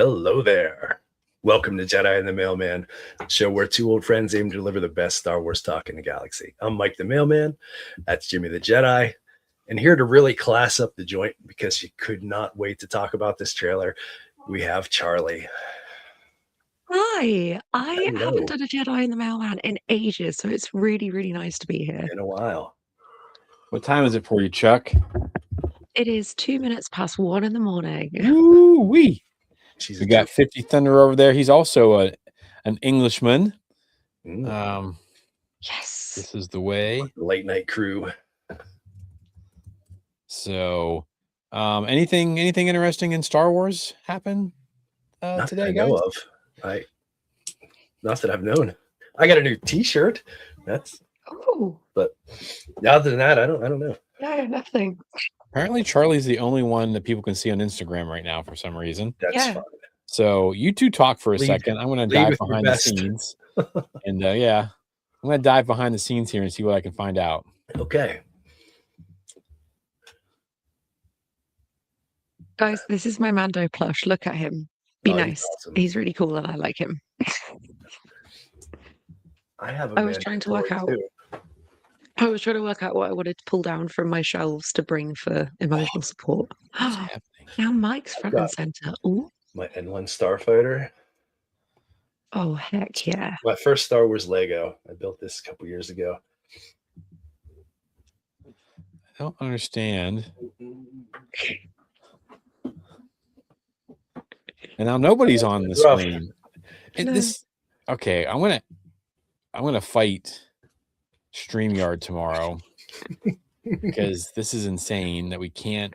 Hello there. Welcome to Jedi and the Mailman, the show where two old friends aim to deliver the best Star Wars talk in the galaxy. I'm Mike the Mailman. That's Jimmy the Jedi. And here to really class up the joint, because she could not wait to talk about this trailer, we have Charlie. Hi, I Hello. haven't done a Jedi in the Mailman in ages, so it's really, really nice to be here. In a while. What time is it for you, Chuck? It is 2 minutes past 1 in the morning. Woo-wee. She's We got 50 Thunder over there. He's also an Englishman. Yes. This is the way. Late night crew. So, anything interesting in Star Wars happen today, guys? I know of. Not that I've known. I got a new T-shirt. But other than that, I don't know. No, nothing. Apparently, Charlie's the only one that people can see on Instagram right now for some reason. That's fine. So you two talk for a second. I'm going to dive behind the scenes, and I'm going to dive behind the scenes here and see what I can find out. Okay. Guys, this is my Mando plush. Look at him. Be nice. Awesome. He's really cool, and I like him. I was trying to work out. I was trying to work out what I wanted to pull down from my shelves to bring for emotional support. Now Mike's front and center. Ooh. My N1 Starfighter. Oh, heck yeah. My first Star Wars Lego. I built this a couple years ago. I don't understand. And now nobody's on the screen. Okay, I'm gonna fight StreamYard tomorrow because this is insane that we can't.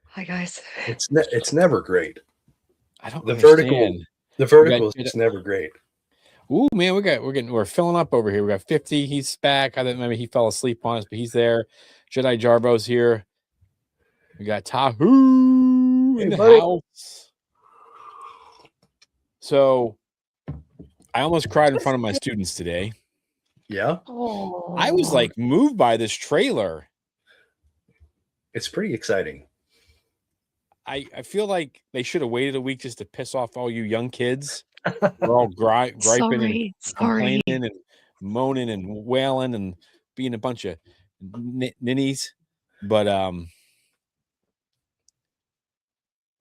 Hi guys. It's never great. I don't. The vertical is never great. Ooh, man, we're filling up over here. We got 50. He's back. I think maybe he fell asleep on us, but he's there. Jedi Jarbo's here. We got Tahu in the house. So I almost cried in front of my students today. Yeah. Oh. I was like moved by this trailer. It's pretty exciting. I feel like they should have waited a week just to piss off all you young kids. We're all griping and complaining and moaning and wailing and being a bunch of ninnies. But I'd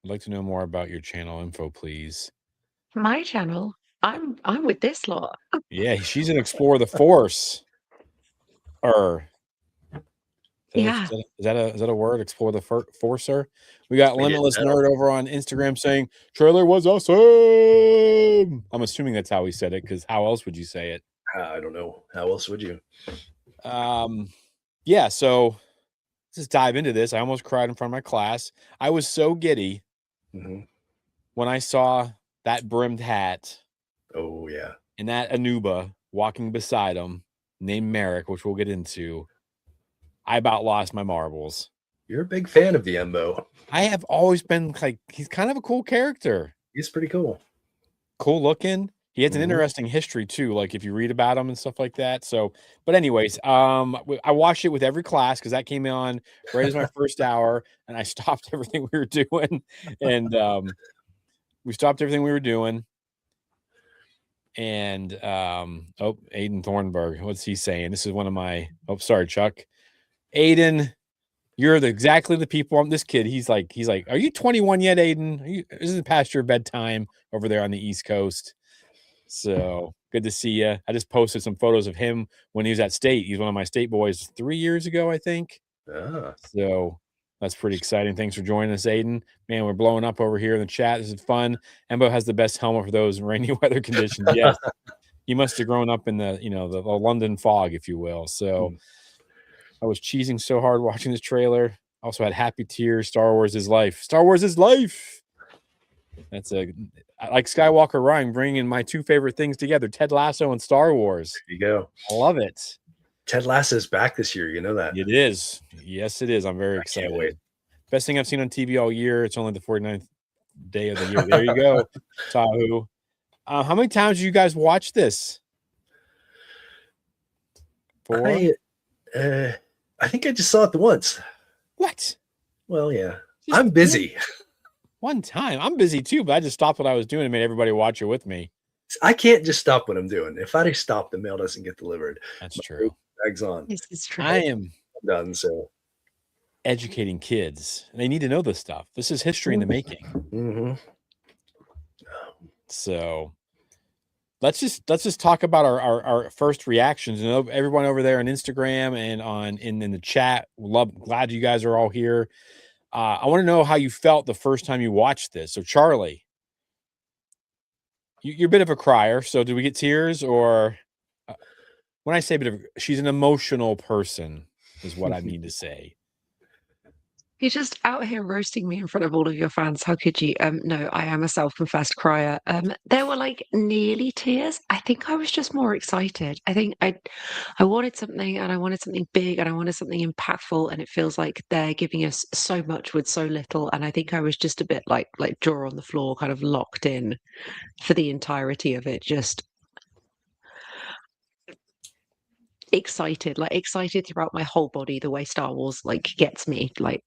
like to know more about your channel info, please. My channel? I'm with this lot. Yeah, she's an Explore the Force. Yeah. Is that a word? Explore the Forcer. We got Limitless Nerd over on Instagram saying trailer was awesome. I'm assuming that's how he said it, because how else would you say it? I don't know. How else would you? Yeah, so let's just dive into this. I almost cried in front of my class. I was so giddy when I saw that brimmed hat. Oh, yeah. And that Anuba walking beside him, named Merrick, which we'll get into. I about lost my marbles. You're a big fan of the EMBO. I have always been like, he's kind of a cool character. He's pretty cool. Cool looking. He has an interesting history too, like if you read about him and stuff like that. So, but anyways, I watched it with every class because that came on right as my first hour, and I stopped everything we were doing. And we stopped everything we were doing. And Aiden Thornburg, what's he saying? This is one of my sorry, Chuck. Aiden, you're exactly the people. This kid, he's like, are you 21 yet, Aiden? Isn't it past your bedtime over there on the East Coast? So good to see you. I just posted some photos of him when he was at state. He's one of my state boys 3 years ago, I think. So that's pretty exciting. Thanks for joining us, Aiden. Man, we're blowing up over here in the chat. This is fun. EMBO has the best helmet for those rainy weather conditions. Yes. He must have grown up in the London fog, if you will. So I was cheesing so hard watching this trailer. Also had happy tears. Star Wars is life. Star Wars is life. That's like Skywalker Ryan bringing my two favorite things together, Ted Lasso and Star Wars. There you go. I love it. Ted Lasso's back this year. You know that? It is. Yes, it is. I'm very excited. Can't wait. Best thing I've seen on TV all year. It's only the 49th day of the year. There you go, Tahu. How many times did you guys watch this? 4? I think I just saw it the once. What? Well, yeah. I'm busy. One time. I'm busy too, but I just stopped what I was doing and made everybody watch it with me. I can't just stop what I'm doing. If I stop, the mail doesn't get delivered. That's true. Bag's on. This is true. I am done. So educating kids. They need to know this stuff. This is history in the making. Mm-hmm. So let's just talk about our first reactions. And everyone over there on Instagram and in the chat, glad you guys are all here. I want to know how you felt the first time you watched this. So Charlie, you're a bit of a crier. So do we get tears, or when I say a bit of, she's an emotional person is what I mean to say. You're just out here roasting me in front of all of your fans. How could you? No, I am a self-confessed crier. There were like nearly tears. I think I was just more excited. I think I wanted something, and I wanted something big, and I wanted something impactful, and it feels like they're giving us so much with so little. And I think I was just a bit like jaw on the floor, kind of locked in for the entirety of it. Just excited throughout my whole body, the way Star Wars like gets me. Like,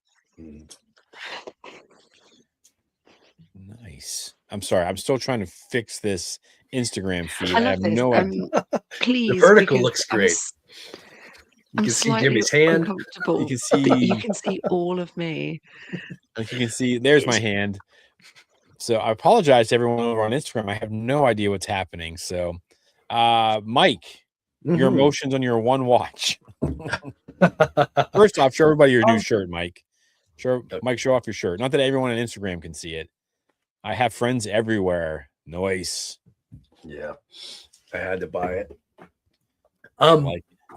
nice. I'm sorry. I'm still trying to fix this Instagram feed. I have love this. no idea. Please, the vertical because looks great. I'm You can see slightly Jimmy's hand. uncomfortable. You can see. You can see all of me. Like you can see, there's my hand. So I apologize to everyone over on Instagram. I have no idea what's happening. So, Mike, your emotions on your one watch. First off, show everybody your new shirt, Mike. Mike, show off your shirt. Not that everyone on Instagram can see it. I have friends everywhere. Noise. Yeah, I had to buy it.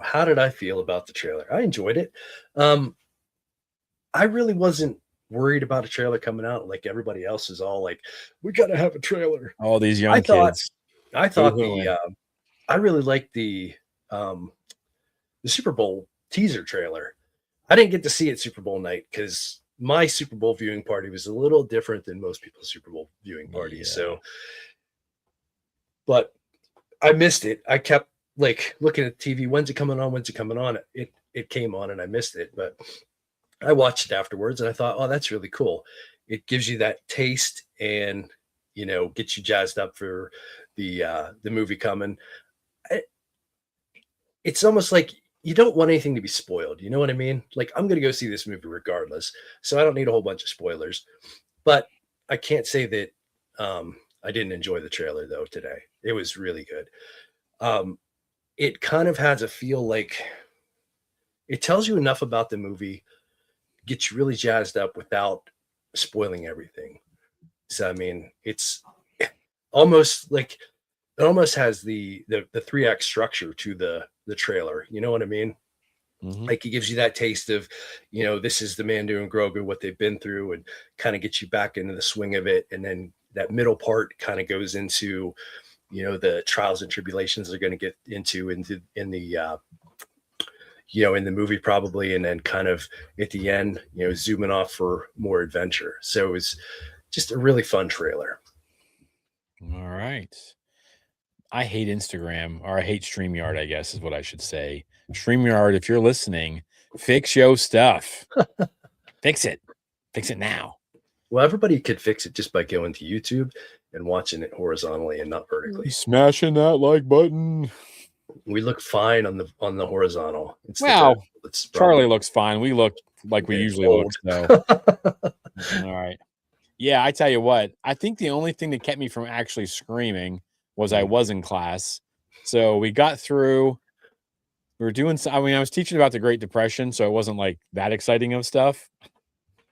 How did I feel about the trailer? I enjoyed it. I really wasn't worried about a trailer coming out like everybody else is all like, we gotta have a trailer. All these young kids. I thought I really liked the Super Bowl teaser trailer. I didn't get to see it Super Bowl night because my Super Bowl viewing party was a little different than most people's Super Bowl viewing parties. Yeah. So, but I missed it. I kept like looking at TV. When's it coming on? When's it coming on? It came on and I missed it, but I watched it afterwards and I thought, oh, that's really cool. It gives you that taste and, you know, gets you jazzed up for the movie coming. It's almost like you don't want anything to be spoiled. You know what I mean? Like, I'm going to go see this movie regardless. So I don't need a whole bunch of spoilers, but I can't say that I didn't enjoy the trailer though today. It was really good. It kind of has a feel like it tells you enough about the movie, gets you really jazzed up without spoiling everything. So, I mean, it's almost like it almost has the 3-act structure to the trailer. You know what I mean? Mm-hmm. Like it gives you that taste of, you know, this is the Mando and Grogu, what they've been through, and kind of gets you back into the swing of it. And then that middle part kind of goes into, you know, the trials and tribulations they're going to get into in the you know, in the movie probably, and then kind of at the end, you know, zooming off for more adventure. So it was just a really fun trailer. All right. I hate Instagram, or I hate StreamYard, I guess is what I should say. StreamYard, if you're listening, fix your stuff. Fix it. Fix it now. Well, everybody could fix it just by going to YouTube and watching it horizontally and not vertically. Smashing that like button. We look fine on the horizontal. Charlie looks fine. We look like we usually look. So. All right. Yeah, I tell you what. I think the only thing that kept me from actually screaming was I was in class. So we got through. We were doing. I mean, I was teaching about the Great Depression, so it wasn't like that exciting of stuff.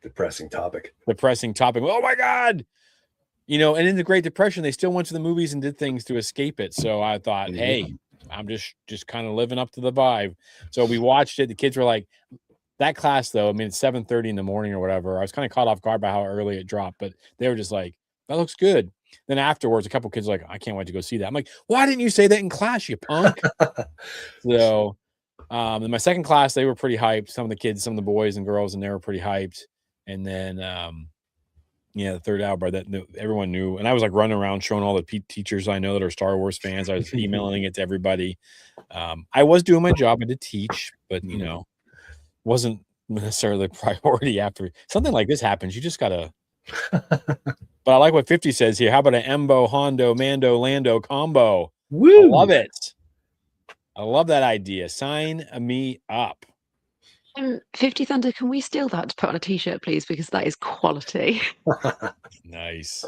Depressing topic. Oh my God. You know, and in the Great Depression, they still went to the movies and did things to escape it. So I thought, hey, I'm just kind of living up to the vibe. So we watched it. The kids were like, that class though, I mean, it's 7:30 in the morning or whatever. I was kind of caught off guard by how early it dropped, but they were just like, that looks good. Then afterwards, a couple kids were like, I can't wait to go see that. I'm like, why didn't you say that in class, you punk? So in my second class, they were pretty hyped. Some of the kids, some of the boys and girls, and they were pretty hyped. And then, the third hour by that, everyone knew. And I was like running around showing all the teachers I know that are Star Wars fans. I was emailing it to everybody. I was doing my job. I did teach, but, wasn't necessarily a priority after something like this happens. You just got to But I like what 50 says here. How about an Embo, Hondo, Mando, Lando combo? Woo! I love it. I love that idea. Sign me up. 50 Thunder, can we steal that to put on a t-shirt, please? Because that is quality. Nice.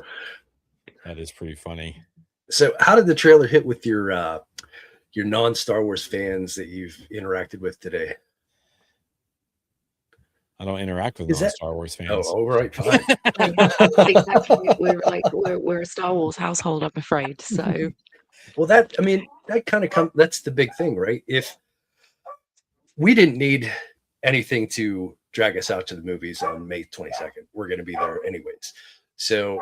That is pretty funny. So how did the trailer hit with your non-Star Wars fans that you've interacted with today? I don't interact with Is that- non-Star Wars fans. Oh, right, fine. Exactly. We're a Star Wars household, I'm afraid. So Well, that kind of that's the big thing, right? If we didn't need anything to drag us out to the movies on May 22nd, we're going to be there anyways. So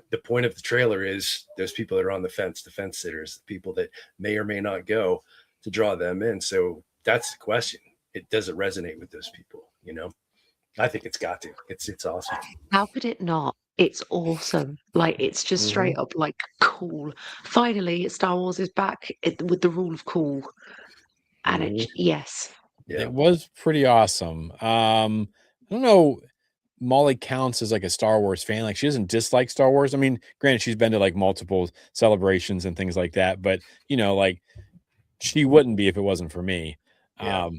the point of the trailer is those people that are on the fence sitters, the people that may or may not go, to draw them in. So that's the question. It does it resonate with those people, you know? I think it's got to. It's awesome. how could it not? It's awesome. Like, it's just straight up like cool. Finally, Star Wars is back with the rule of cool. And yes. Yeah. It was pretty awesome. I don't know. Molly counts as like a Star Wars fan. Like, she doesn't dislike Star Wars. I mean, granted, she's been to like multiple celebrations and things like that, but you know, like, she wouldn't be if it wasn't for me. Yeah.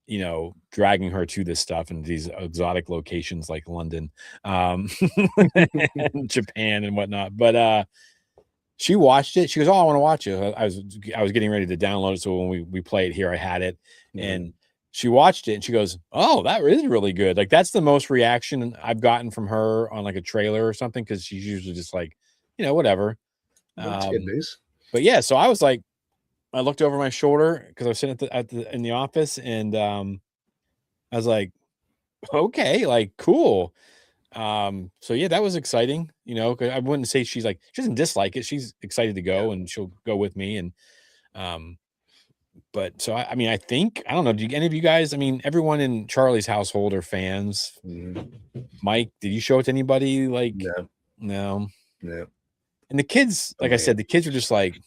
You know, dragging her to this stuff and these exotic locations like London, and Japan and whatnot. But she watched it. She goes, "Oh, I want to watch it." I was getting ready to download it, so when we play it here, I had it, and she watched it and she goes, "Oh, that is really good." Like, that's the most reaction I've gotten from her on like a trailer or something, because she's usually just like, you know, whatever. That's good news. But yeah, so I was like, I looked over my shoulder because I was sitting in the office, and I was like, okay, like, cool. So yeah, that was exciting, you know, 'cause I wouldn't say she doesn't dislike it. She's excited to go, and she'll go with me. And but so I mean, I think, I don't know, do any of you guys, I mean, everyone in Charlie's household are fans. Mike, did you show it to anybody? Like, no. And the kids, like I said, the kids are just like,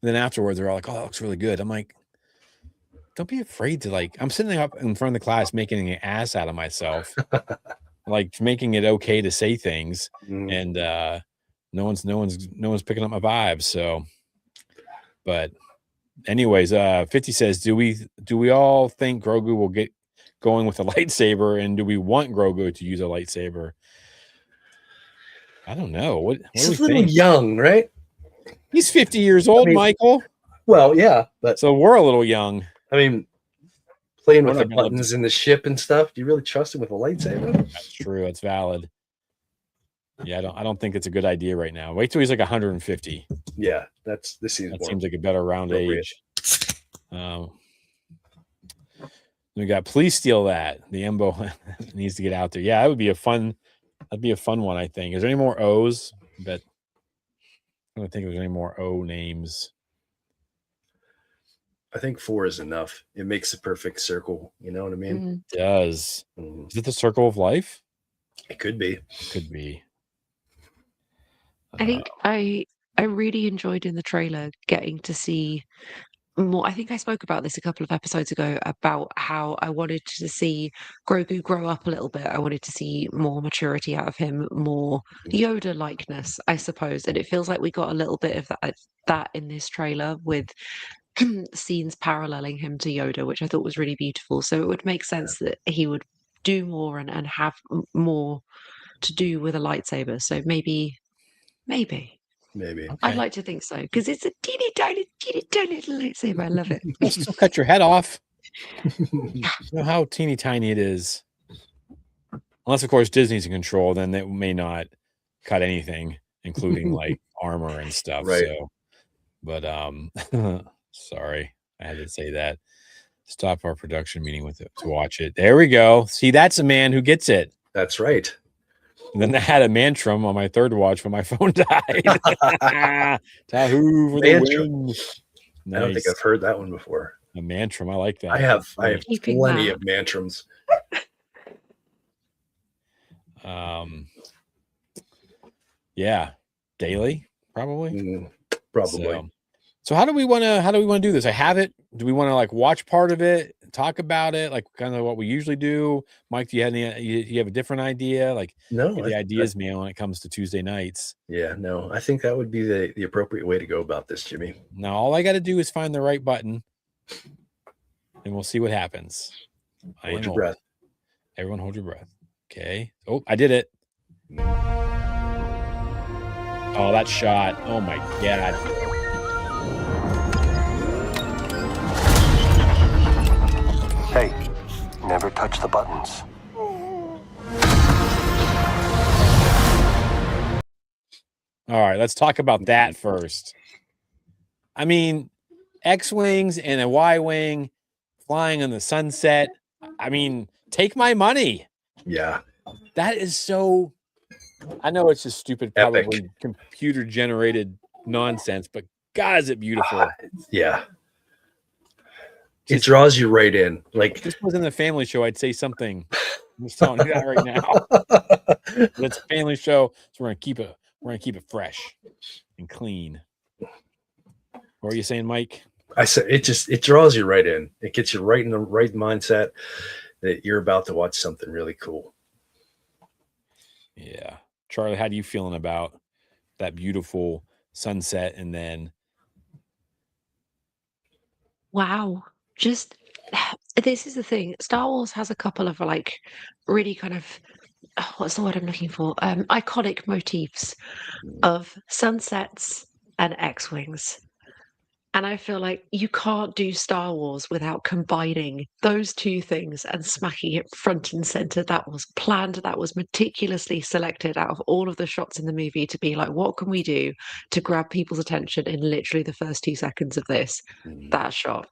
then afterwards they're all like, "Oh, that looks really good." I'm like, don't be afraid to, like, I'm sitting up in front of the class making an ass out of myself, like making it okay to say things, and no one's picking up my vibes. So, but anyways, 50 says, do we all think Grogu will get going with a lightsaber, and do we want Grogu to use a lightsaber? I don't know. What He's do a we little think? young, right? He's 50 years old, Michael. Well, yeah, but so we're a little young. I mean, playing with We're the not gonna buttons in the ship and stuff. Do you really trust him with a lightsaber? That's true. That's valid. Yeah, I don't think it's a good idea right now. Wait till he's like 150. Yeah, this seems like a better round age. We got, please steal that. The Embo needs to get out there. Yeah, that'd be a fun one, I think. Is there any more O's? But I don't think there's any more O names. I think 4 is enough. It makes a perfect circle. You know what I mean? It does. Is it the circle of life? It could be. Could be. I think I really enjoyed in the trailer getting to see more. I think I spoke about this a couple of episodes ago about how I wanted to see Grogu grow up a little bit. I wanted to see more maturity out of him, more Yoda likeness, I suppose. And it feels like we got a little bit of that in this trailer, with scenes paralleling him to Yoda, which I thought was really beautiful. So it would make sense that he would do more and have more to do with a lightsaber. So maybe. Okay. I'd like to think so, because it's a teeny tiny little lightsaber. I love it. You'll still cut your head off. You know how teeny tiny it is. Unless, of course, Disney's in control, then they may not cut anything, including like armor and stuff. Right. So, but sorry, I had to say that. Stop our production meeting with it to watch it. There we go. See, that's a man who gets it. That's right. And then I had a mantrum on my third watch when my phone died. Tahoo for the win. Nice. I don't think I've heard that one before. A mantrum. I like that. I have plenty of mantrums. Yeah. Daily, probably. Probably. So how do we want to do this? I have it. Do we want to like watch part of it, talk about it, like kind of what we usually do? Mike, do you have you have a different idea? Like, No, get the ideas, man, when it comes to Tuesday nights. yeah, no, I think that would be the appropriate way to go about this, Jimmy. Now, all I got to do is find the right button, and we'll see what happens. Hold your breath. Everyone, hold your breath. Okay. Oh, I did it. Oh, that shot. Oh my God. Hey, never touch the buttons. All right, let's talk about that first. I mean, X-Wings and a Y-Wing flying in the sunset. I mean, take my money. Yeah. That is so... I know it's just stupid, probably computer-generated nonsense, but God, is it beautiful. Yeah. It draws you right in. Like, if this wasn't a family show, I'd say something. I'm just telling you that right now. But it's a family show, so we're gonna keep it fresh and clean. What were you saying, Mike? I said it draws you right in. It gets you right in the right mindset that you're about to watch something really cool. Yeah. Charlie, how do you feeling about that beautiful sunset? And then Wow. Just this is the thing. Star Wars has a couple of like really kind of what's the word I'm looking for? Iconic motifs of sunsets and X-Wings. And I feel like you can't do Star Wars without combining those two things and smacking it front and center. That was planned, that was meticulously selected out of all of the shots in the movie to be like, what can we do to grab people's attention in literally the first 2 seconds of this? That shot.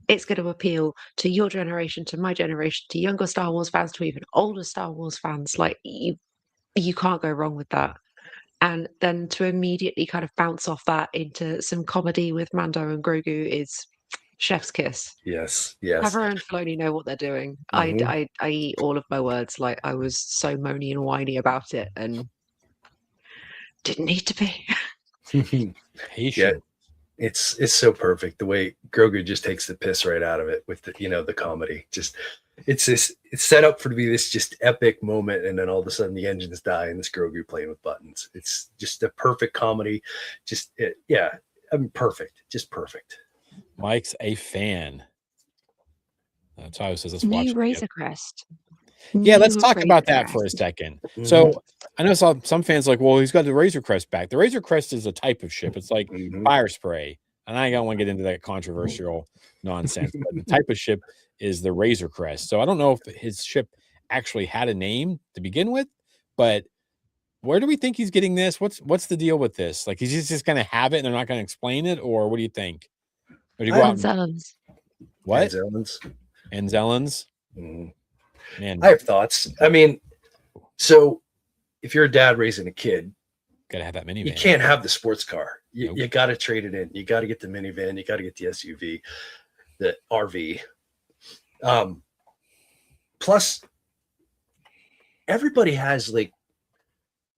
It's going to appeal to your generation, to my generation, to younger Star Wars fans, to even older Star Wars fans. Like you can't go wrong with that. And then to immediately kind of bounce off that into some comedy with Mando and Grogu is chef's kiss. Yes, yes. Favreau and Filoni know what they're doing. I eat all of my words. Like I was so moany and whiny about it, and didn't need to be. Yeah, it's so perfect the way Grogu just takes the piss right out of it with the the comedy. Just it's set up for to be this just epic moment, and then all of a sudden the engines die and this Grogu playing with buttons. It's just a perfect comedy. Perfect, just perfect. Mike's a fan. That's how he says, let's New watch Razor Crest. Yeah, let's talk about that for a second. Mm-hmm. So I know some fans are like, well, he's got the Razor Crest back. The Razor Crest is a type of ship. It's like fire spray. And I don't want to get into that controversial nonsense. But the type of ship is the Razor Crest. So I don't know if his ship actually had a name to begin with, but where do we think he's getting this? What's the deal with this? Like, he's just going to have it and they're not going to explain it? Or what do you think? Or do you go out Anzellans. What? Anzellans. Man, I have thoughts. I mean, so if you're a dad raising a kid, gotta have that minivan. You can't have the sports car. You got to trade it in. You got to get the minivan. You got to get the SUV, the RV. Plus, everybody has like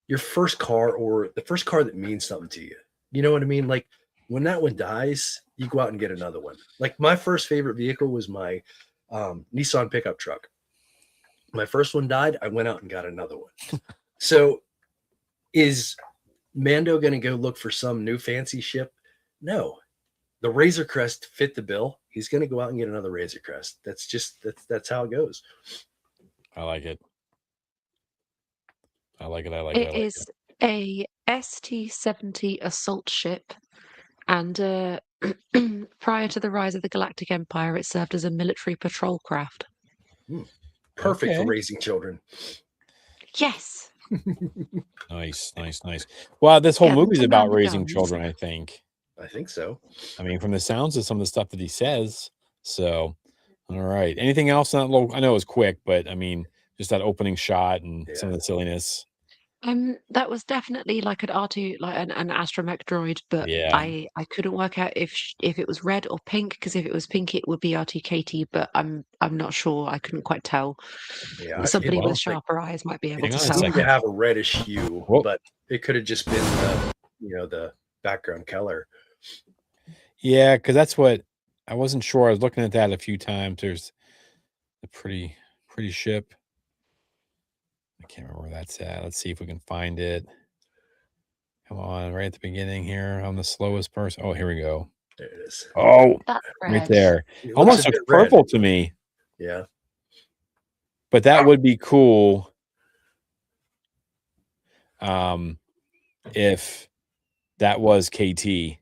your first car or the first car that means something to you. You know what I mean? Like when that one dies, you go out and get another one. Like my first favorite vehicle was my Nissan pickup truck. My first one died. I went out and got another one. So is Mando going to go look for some new fancy ship? No. The Razor Crest fit the bill. He's going to go out and get another Razor Crest. That's how it goes. I like it. It is a ST-70 assault ship. And prior to the rise of the Galactic Empire, it served as a military patrol craft. Perfect for raising children. Yes. Nice. Well, this whole movie's about raising guns. children, I think. I think so. I mean, from the sounds of some of the stuff that he says. So, all right. Anything else? I know it was quick, but I mean, just that opening shot and some of the silliness. That was definitely like an R2, like an astromech droid, but I couldn't work out if it was red or pink, because if it was pink, it would be R2-KT, but I'm not sure. I couldn't quite tell. Yeah, somebody with sharper eyes might be able to tell. It have a reddish hue, but it could have just been the background color. Yeah, because that's what I wasn't sure. I was looking at that a few times. a pretty ship. I can't remember where that's at. Let's see if we can find it. Come on, right at the beginning here on the slowest person. Oh, here we go. There it is. Oh, That's right red. there. It Almost a looks bit red. purple to me, Yeah. but that would be cool. If that was KT.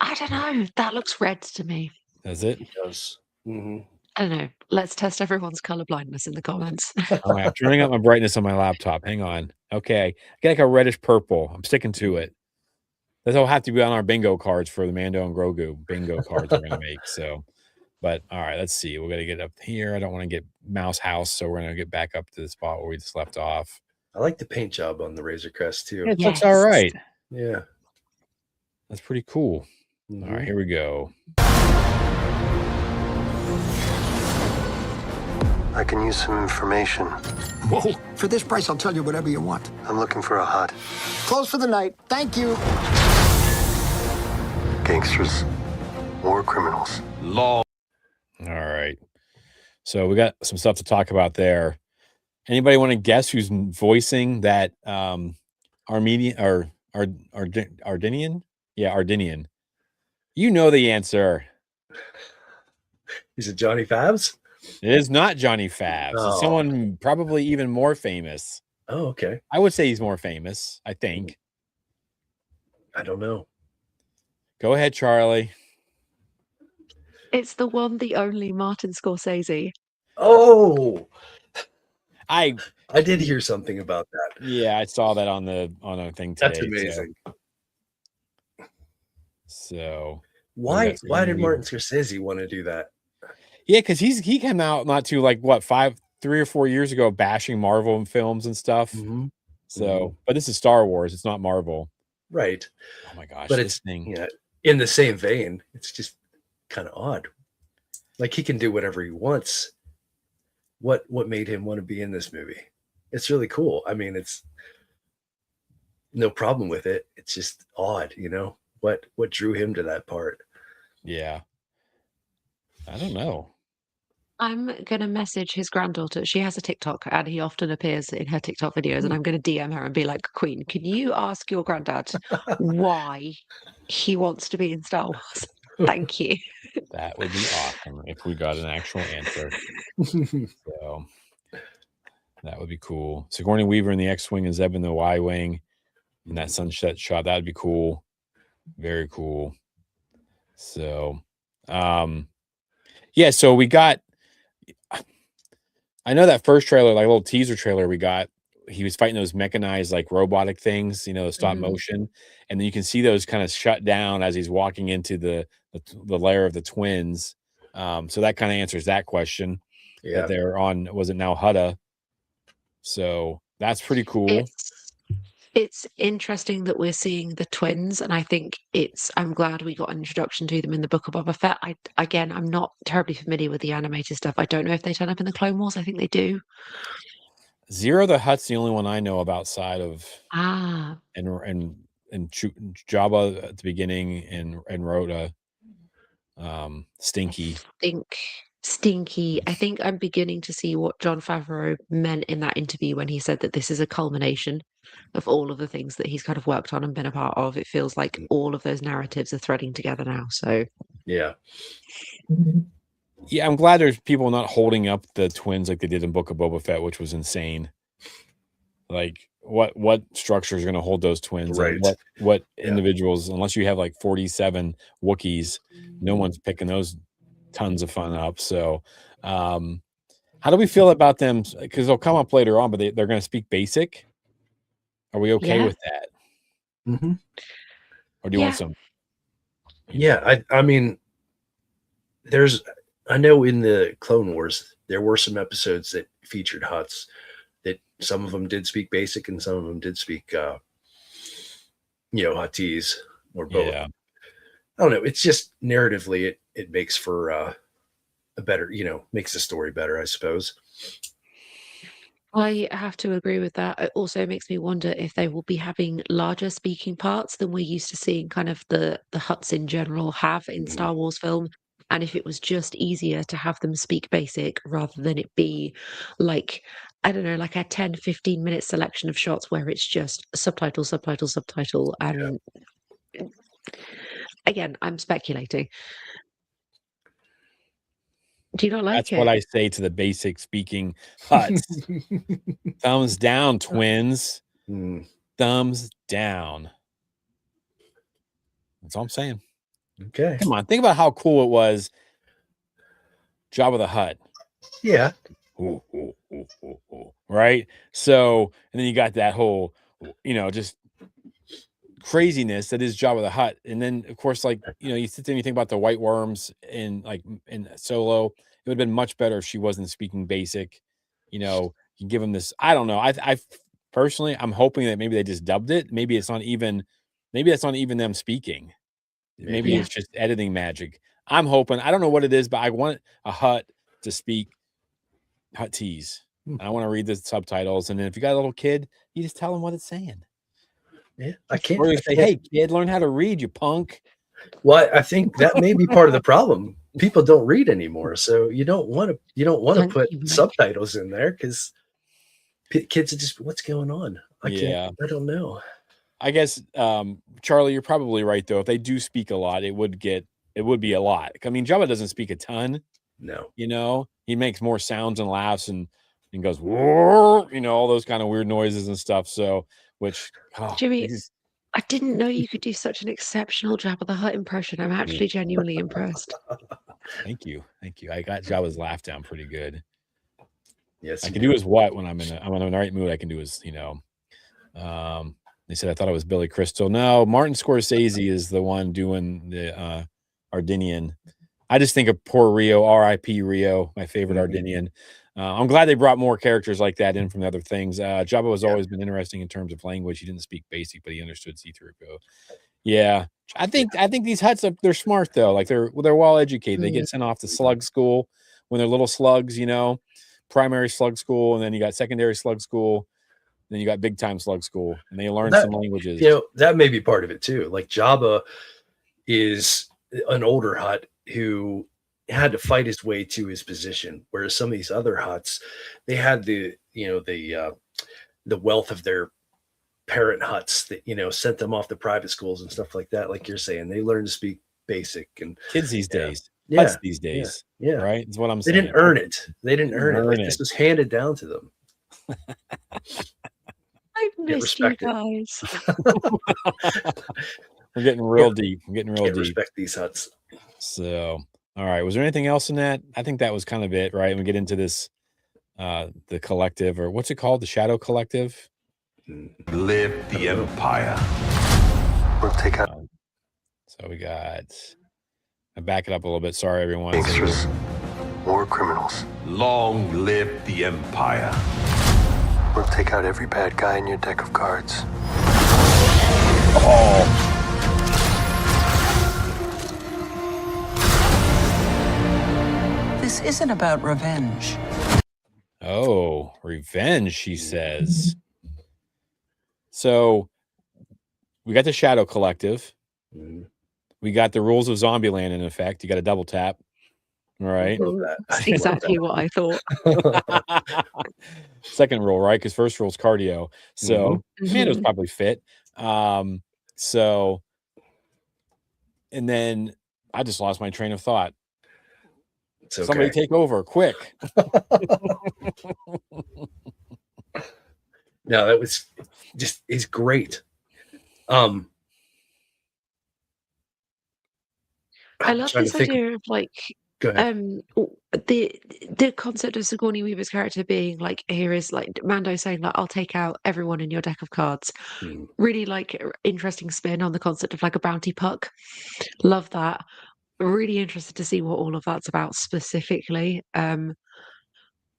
I don't know. That looks red to me. Does it? It does. Mm-hmm. I don't know. Let's test everyone's color blindness in the comments. All right, I'm turning up my brightness on my laptop. Hang on. Okay. I get like a reddish purple. I'm sticking to it. That'll have to be on our bingo cards for the Mando and Grogu bingo cards we're gonna make. So, but all right, let's see. We're gonna get up here. I don't want to get mouse house, so we're gonna get back up to the spot where we just left off. I like the paint job on the Razor Crest too. It looks all right. Yeah. That's pretty cool. Mm-hmm. All right, here we go. I can use some information. Whoa, for this price, I'll tell you whatever you want. I'm looking for a hut. Close for the night. Thank you. Gangsters. War criminals. Law. All right. So we got some stuff to talk about there. Anybody want to guess who's voicing that Armenian or Ardenian? Yeah, Ardenian. You know the answer. Is it Johnny Fabs? It is not Johnny Fabs. Oh. It's someone probably even more famous. Oh, okay. I would say he's more famous, I think. I don't know. Go ahead, Charlie. It's the one, the only Martin Scorsese. Oh, I did hear something about that. Yeah, I saw that on a thing today. That's amazing. So why did Martin Scorsese want to do that? Yeah, because he came out not too like what 3 or 4 years ago bashing Marvel films and stuff. Mm-hmm. So, but this is Star Wars. It's not Marvel. Right. Oh my gosh. But it's in the same vein. It's just kind of odd. Like he can do whatever he wants. What made him want to be in this movie? It's really cool. I mean, it's no problem with it. It's just odd, what drew him to that part. Yeah. I don't know. I'm going to message his granddaughter. She has a TikTok and he often appears in her TikTok videos. And I'm going to DM her and be like, Queen, can you ask your granddad why he wants to be in Star Wars? Thank you. That would be awesome if we got an actual answer. So that would be cool. Sigourney Weaver in the X-Wing and Zeb in the Y-Wing in that sunset shot. That'd be cool. Very cool. So, yeah, so we got, I know that first trailer, like a little teaser trailer we got, he was fighting those mechanized like robotic things, the stop motion. And then you can see those kind of shut down as he's walking into the lair of the twins. So that kind of answers that question. Yeah. That they're on, was it now Hutta? So that's pretty cool. It's interesting that we're seeing the twins, and I think I'm glad we got an introduction to them in the Book of Boba Fett. I'm not terribly familiar with the animated stuff. I don't know if they turn up in the Clone Wars. I think they do. Zero the Hutt's the only one I know of outside of and Jabba at the beginning and Rhoda. Stinky. Stinky. I think I'm beginning to see what Jon Favreau meant in that interview when he said that this is a culmination of all of the things that he's kind of worked on and been a part of. It feels like all of those narratives are threading together now. So yeah. Yeah, I'm glad there's people not holding up the twins like they did in Book of Boba Fett, which was insane. Like what structure is going to hold those twins? Right. And what individuals, unless you have like 47 Wookiees, no one's picking those tons of fun up. So how do we feel about them? Because they'll come up later on, but they're going to speak basic. Are we okay with that? Mm-hmm. Or do you want some? Yeah, I mean, I know in the Clone Wars, there were some episodes that featured Hutts that some of them did speak basic and some of them did speak, Huttese or both. Yeah. I don't know. It's just narratively, it makes for a better, makes the story better, I suppose. I have to agree with that. It also makes me wonder if they will be having larger speaking parts than we're used to seeing kind of the Hutts in general have in Star Wars film. And if it was just easier to have them speak basic rather than it be like, I don't know, like a 10, 15-minute selection of shots where it's just subtitle, subtitle, subtitle. And again, I'm speculating. Do you not like That's it? what I say to the basic speaking huts. Thumbs down, twins. Thumbs down. That's all I'm saying. Okay. Come on, think about how cool it was. Jabba the Hutt. Yeah. Ooh, right? So, and then you got that whole, just craziness that is Jabba the Hutt. And then, of course, like, you sit there and you think about the white worms in Solo. It would have been much better if she wasn't speaking basic. You give them this. I don't know. I personally, I'm hoping that maybe they just dubbed it. Maybe that's not even them speaking. Maybe it's just editing magic. I'm hoping. I don't know what it is, but I want a Hutt to speak Huttese. I want to read the subtitles, and then if you got a little kid, you just tell them what it's saying. Yeah, I can't. Or you say, "Hey, kid, learn how to read, you punk." Well, I think that may be part of the problem. People don't read anymore, so you don't want to put subtitles in there because kids are just, what's going on? I don't know. I guess, Charlie, you're probably right though. If they do speak a lot, it would be a lot. I mean, Jabba doesn't speak a ton. No, he makes more sounds and laughs and goes, whoa, all those kind of weird noises and stuff. So, which Jimmy, I didn't know you could do such an exceptional Jabba the Hutt impression. I'm actually genuinely impressed. Thank you. I got Jabba's laugh down pretty good. Yes, I can do his what when I'm in the right mood. I can do his, they said I thought it was Billy Crystal. No, Martin Scorsese is the one doing the Ardinian. I just think of poor Rio, R.I.P. Rio, my favorite Ardinian. I'm glad they brought more characters like that in from the other things. Jabba has always been interesting in terms of language. He didn't speak basic, but he understood C-3PO. Yeah, I think these Hutts, they're smart though. Like they're well educated. They get sent off to slug school when they're little slugs, primary slug school, and then you got secondary slug school. Then you got big time slug school, and they learn some languages. That may be part of it too. Like Jabba is an older Hutt who had to fight his way to his position, whereas some of these other Hutts, they had the wealth of their parent Hutts that sent them off to private schools and stuff like that. Like you're saying, they learn to speak basic, and kids these days, Hutts these days, right? Is what I'm saying. They didn't earn it. They didn't earn it. Like, this was handed down to them. I've missed you guys. We're getting real deep. I'm getting real deep. Respect these Hutts. So, all right. Was there anything else in that? I think that was kind of it, right? And we get into this, the collective, or what's it called? The Shadow Collective. Live the Empire. We'll take out. So we got. I back it up a little bit. Sorry, everyone. Gangsters, war criminals. Long live the Empire. We'll take out every bad guy in your deck of cards. This isn't about revenge. Oh, revenge, she says. So we got the Shadow Collective. We got the rules of Zombieland in effect. You got a double tap. All right. That's exactly what I thought. Second rule, right? Because first rule is cardio. So man, it was probably fit. So, and then I just lost my train of thought. It's okay. Somebody take over quick. No, that was just is great. I love this idea of like the concept of Sigourney Weaver's character being like, here is like Mando saying like, I'll take out everyone in your deck of cards. Really like interesting spin on the concept of like a bounty puck. Love that. Really interested to see what all of that's about specifically.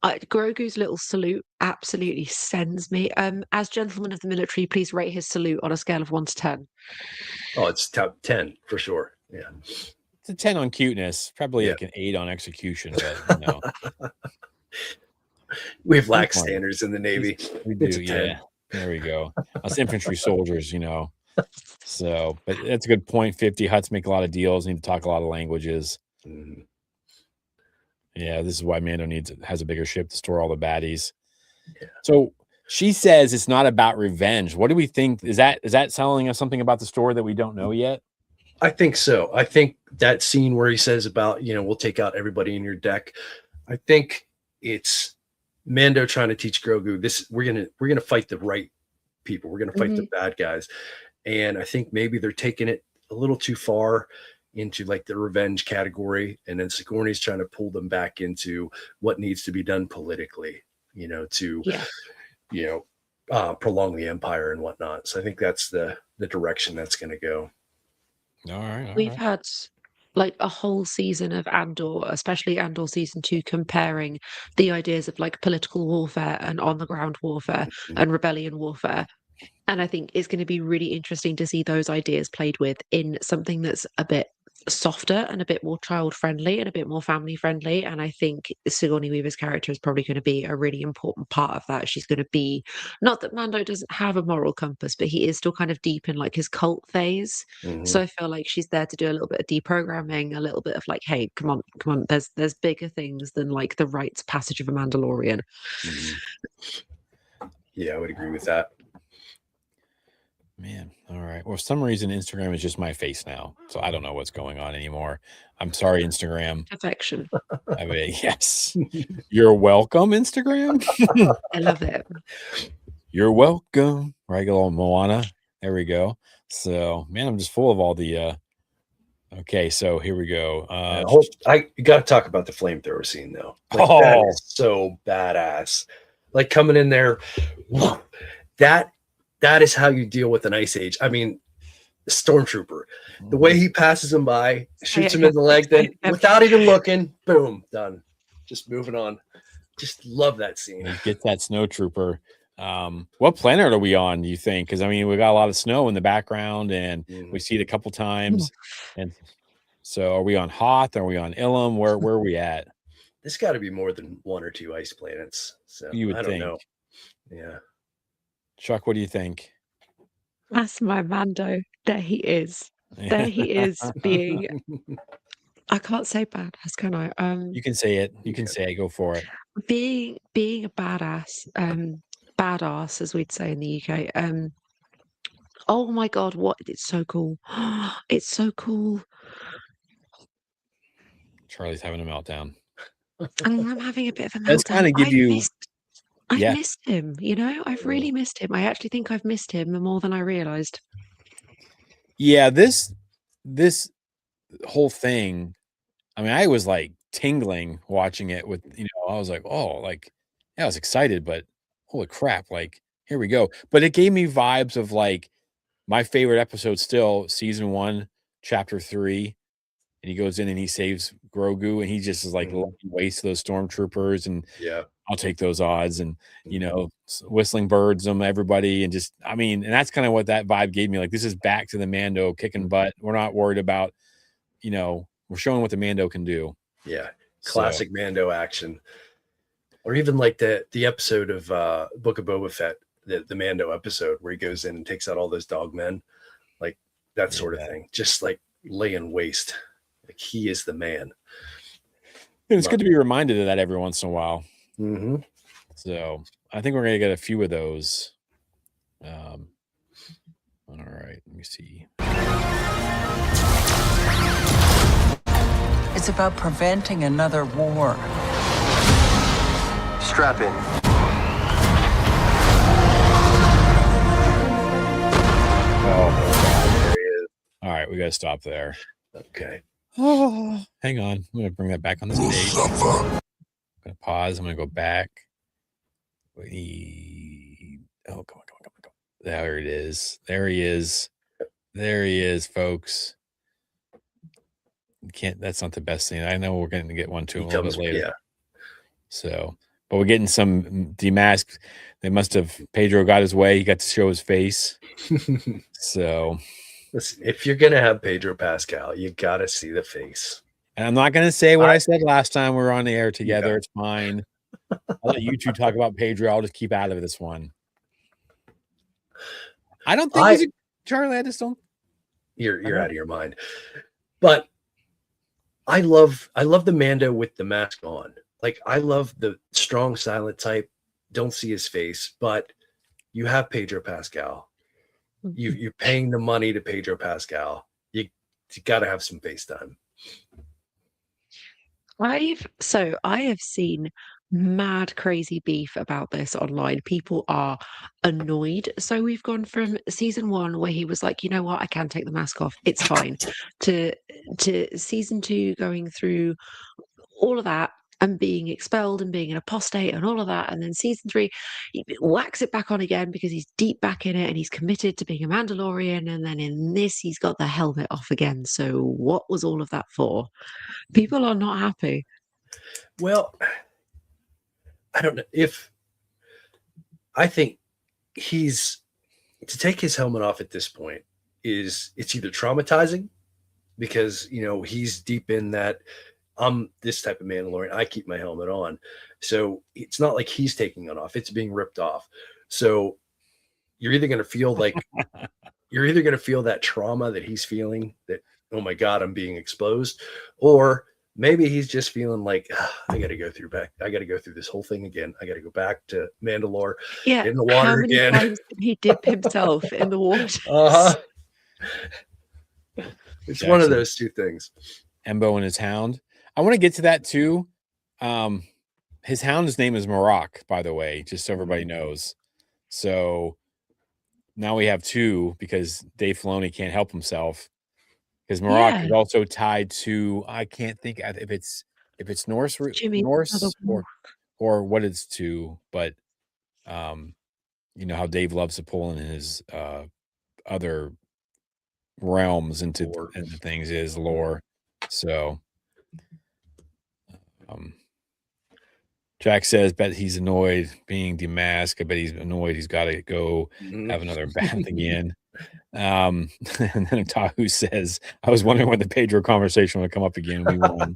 Grogu's little salute absolutely sends me. As gentleman of the military, please rate his salute on a scale of 1 to 10. Oh, it's top 10 for sure. Yeah. It's a 10 on cuteness, probably like an 8 on execution, but we have lax standards in the Navy. We do, yeah. There we go. Us infantry soldiers, So, but that's a good point. 50 Hutts make a lot of deals, need to talk a lot of languages. Mhm. Yeah, this is why Mando has a bigger ship to store all the baddies. Yeah. So she says it's not about revenge. What do we think? Is that telling us something about the story that we don't know yet? I think so. I think that scene where he says about, we'll take out everybody in your deck. I think it's Mando trying to teach Grogu this. We're gonna fight the right people. We're gonna fight the bad guys. And I think maybe they're taking it a little too far into like the revenge category. And then Sigourney's trying to pull them back into what needs to be done politically, to, prolong the empire and whatnot. So I think that's the direction that's going to go. All right. We've had like a whole season of Andor, especially Andor season 2, comparing the ideas of like political warfare and on the ground warfare and rebellion warfare. And I think it's going to be really interesting to see those ideas played with in something that's a bit softer and a bit more child friendly and a bit more family friendly. And I think Sigourney Weaver's character is probably going to be a really important part of that. She's going to be, not that Mando doesn't have a moral compass, but he is still kind of deep in like his cult phase. So I feel like she's there to do a little bit of deprogramming, a little bit of like, hey, come on, there's bigger things than like the rites passage of a Mandalorian. Yeah, I would agree with that. Man, all right. Well, for some reason, Instagram is just my face now, so I don't know what's going on anymore. I'm sorry, Instagram. Perfection. I mean, yes, you're welcome, Instagram. I love it. You're welcome. Right, little Moana. There we go. So, man, I'm just full of all the. Okay, so here we go. You got to talk about the flamethrower scene though. Like, that is so badass. Like coming in there, that is how you deal with an ice age. I mean, the stormtrooper, the way he passes him by, shoots him in the leg, then without even looking, boom, done. Just moving on. Just love that scene. He gets that snow trooper. What planet are we on, do you think? Because I mean, we got a lot of snow in the background and we see it a couple times. And so are we on Hoth? Are we on Ilum? Where are we at? There's got to be more than one or two ice planets. So You would I don't think. know. Yeah. Chuck, what do you think? That's my Mando. There he is. There he is being, I can't say badass, can I? You can say it. You can say it. Go for it. Being a badass, badass, as we'd say in the UK. Oh my God, it's so cool. It's so cool. Charlie's having a meltdown. I'm having a bit of a That's meltdown. kind of give you. I've missed him, I've really missed him. I actually think I've missed him more than I realized. Yeah, this whole thing, I mean, I was like tingling watching it with, I was like, oh, like, yeah, I was excited, but holy crap, like, here we go. But it gave me vibes of like my favorite episode still, season 1, chapter 3. And he goes in and he saves Grogu and he just is like laying waste to those stormtroopers and I'll take those odds and whistling birds them everybody and just I mean and that's kind of what that vibe gave me, like this is back to the Mando kicking butt. We're not worried about we're showing what the Mando can do. Classic Mando action. Or even like the episode of Book of Boba Fett, the Mando episode where he goes in and takes out all those dog men, like that sort of thing, just like laying waste. Like he is the man. And it's good to be reminded of that every once in a while. Mm-hmm. So I think we're going to get a few of those. All right, let me see. It's about preventing another war. Strap in. Oh my God, there he is. All right, we got to stop there. Okay. Oh, hang on. I'm going to bring that back on the stage. I'm going to pause. I'm going to go back. Oh, come on. There it is. There he is. There he is, folks. That's not the best thing. I know we're going to get one too a little bit later. Yeah. So, but we're getting some demasked. They must have, Pedro got his way. He got to show his face. So, listen, if you're going to have Pedro Pascal, you got to see the face. And I'm not going to say what I said last time we were on the air together. It's fine. I'll let you two talk about Pedro. I'll just keep out of this one. I don't think he's Charlie. I just don't. You're out of your mind. But I love the Mando with the mask on. Like, I love the strong silent type. Don't see his face, but you have Pedro Pascal. You're paying the money to Pedro Pascal. You got to have some FaceTime. I have seen mad crazy beef about this online. People are annoyed. So we've gone from season 1 where he was like, you know what, I can take the mask off, it's fine, to season 2 going through all of that and being expelled and being an apostate and all of that. And then season 3, he whacks it back on again because he's deep back in it and he's committed to being a Mandalorian. And then in this, he's got the helmet off again. So what was all of that for? People are not happy. Well, I don't know if I think he's to take his helmet off at this point it's either traumatizing because he's deep in that I'm this type of Mandalorian. I keep my helmet on. So it's not like he's taking it off. It's being ripped off. So you're either going to feel like that trauma that he's feeling that, oh my God, I'm being exposed. Or maybe he's just feeling like, I got to go through this whole thing again. I got to go back to Mandalore in the water how many again. times did he dip himself in the water? It's one of those two things. Embo and his hound. I want to get to that too. His hound's name is Maroc, by the way, just so everybody knows. So now we have 2 because Dave Filoni can't help himself. Because Maroc is also tied to, I can't think if it's Norse or what it's to, but you know how Dave loves to pull in his other realms into things is lore. So Jack says, bet he's annoyed being demasked. I bet he's annoyed he's got to go have another bath again. And then Tahu says, I was wondering when the Pedro conversation would come up again. We won.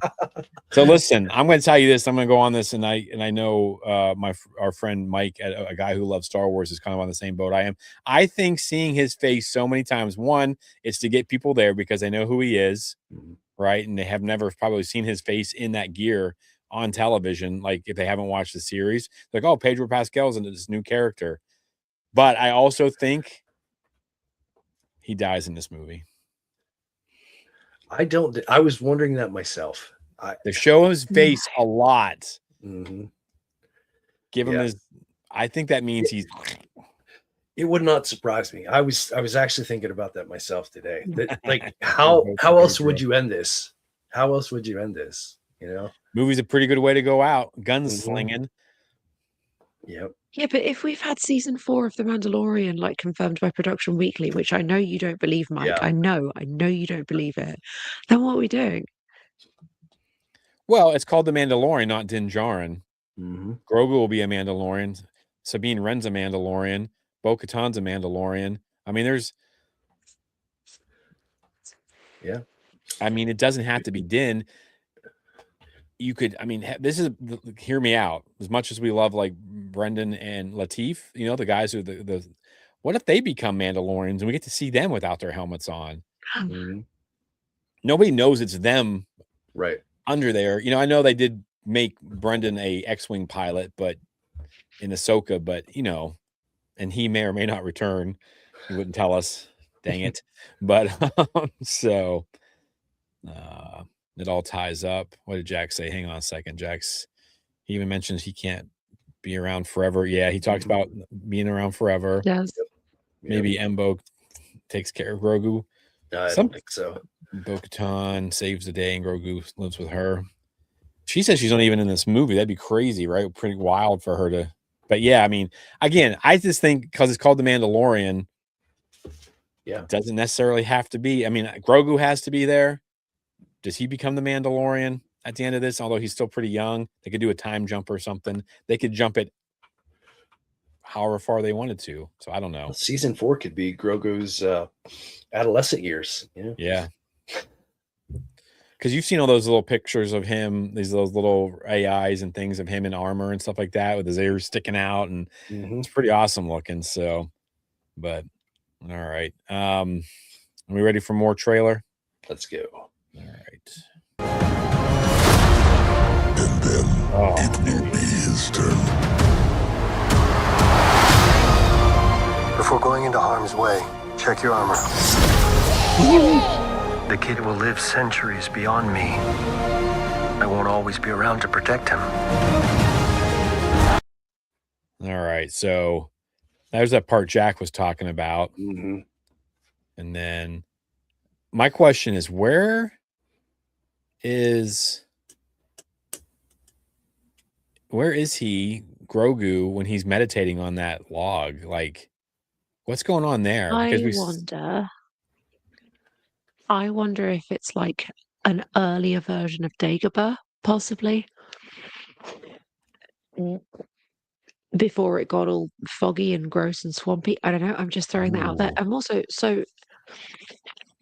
So listen, I'm going to tell you this. I'm going to go on this, and I know our friend Mike, a guy who loves Star Wars, is kind of on the same boat I am. I think seeing his face so many times, one, it's to get people there because they know who he is, right? And they have never probably seen his face in that gear on television. Like if they haven't watched the series, like, oh, Pedro Pascal's into this new character. But I also think he dies in this movie. I was wondering that myself. They show his face a lot. Mm-hmm. Give him his. I think that means he's. It would not surprise me. I was actually thinking about that myself today. That, like, how else would you end this? How else would you end this? Movie's a pretty good way to go out. Gunslinging. Yep. Yeah, but if we've had season 4 of The Mandalorian like confirmed by Production Weekly, which I know you don't believe, Mike. Yeah. I know you don't believe it. Then what are we doing? Well, it's called The Mandalorian, not Din Djarin. Mm-hmm. Grogu will be a Mandalorian. Sabine Wren's a Mandalorian. Bo-Katan's a Mandalorian. I mean, I mean, it doesn't have to be Din. You could, I mean, hear me out. As much as we love like Brendan and Lateef, the guys who what if they become Mandalorians and we get to see them without their helmets on? Mm-hmm. Nobody knows it's them, right? Under there. I know they did make Brendan a X-Wing pilot, but in Ahsoka, but and he may or may not return. He wouldn't tell us. Dang it. But so it all ties up. What did Jack say? Hang on a second. He even mentions he can't be around forever. Yeah, he talks about being around forever. Yes. Maybe Embo takes care of Grogu. I don't think so. Bo-Katan saves the day and Grogu lives with her. She says she's not even in this movie. That'd be crazy, right? Pretty wild for her to. But yeah, I mean, again, I just think because it's called The Mandalorian, it doesn't necessarily have to be. I mean, Grogu has to be there. Does he become the Mandalorian at the end of this? Although he's still pretty young, they could do a time jump or something. They could jump it however far they wanted to. So I don't know. Well, season 4 could be Grogu's adolescent years. Yeah. Because you've seen all those little pictures of him, those little AIs and things of him in armor and stuff like that with his ears sticking out, and it's pretty awesome looking. So, but all right, are we ready for more trailer? Let's go. All right. And then Oh. it will be his turn. Before going into harm's way, check your armor. The kid will live centuries beyond me. I won't always be around to protect him. All right, so there's that part Jack was talking about. Mm-hmm. And then my question is, where is he, Grogu, when he's meditating on that log? Like, what's going on there? Because I wonder if it's like an earlier version of Dagobah, possibly. Before it got all foggy and gross and swampy. I don't know. I'm just throwing that out there. Ooh. I'm also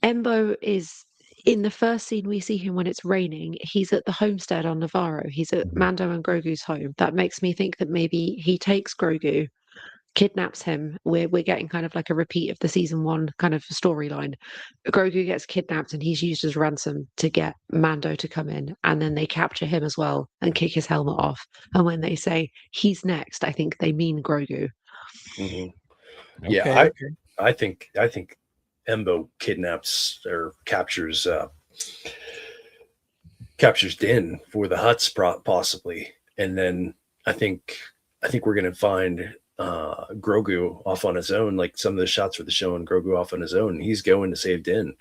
Embo is in the first scene we see him when it's raining. He's at the homestead on Navarro. He's at Mando and Grogu's home. That makes me think that maybe he takes Grogu, kidnaps him. We're getting kind of like a repeat of the season 1 kind of storyline. Grogu gets kidnapped and he's used as ransom to get Mando to come in, and then they capture him as well and kick his helmet off. And when they say he's next, I think they mean Grogu. Mm-hmm. Okay, Yeah, okay. I think Embo kidnaps or captures Din for the Hutts possibly, and then I think we're gonna find Grogu off on his own. Like some of the shots were showing Grogu off on his own. He's going to save Din.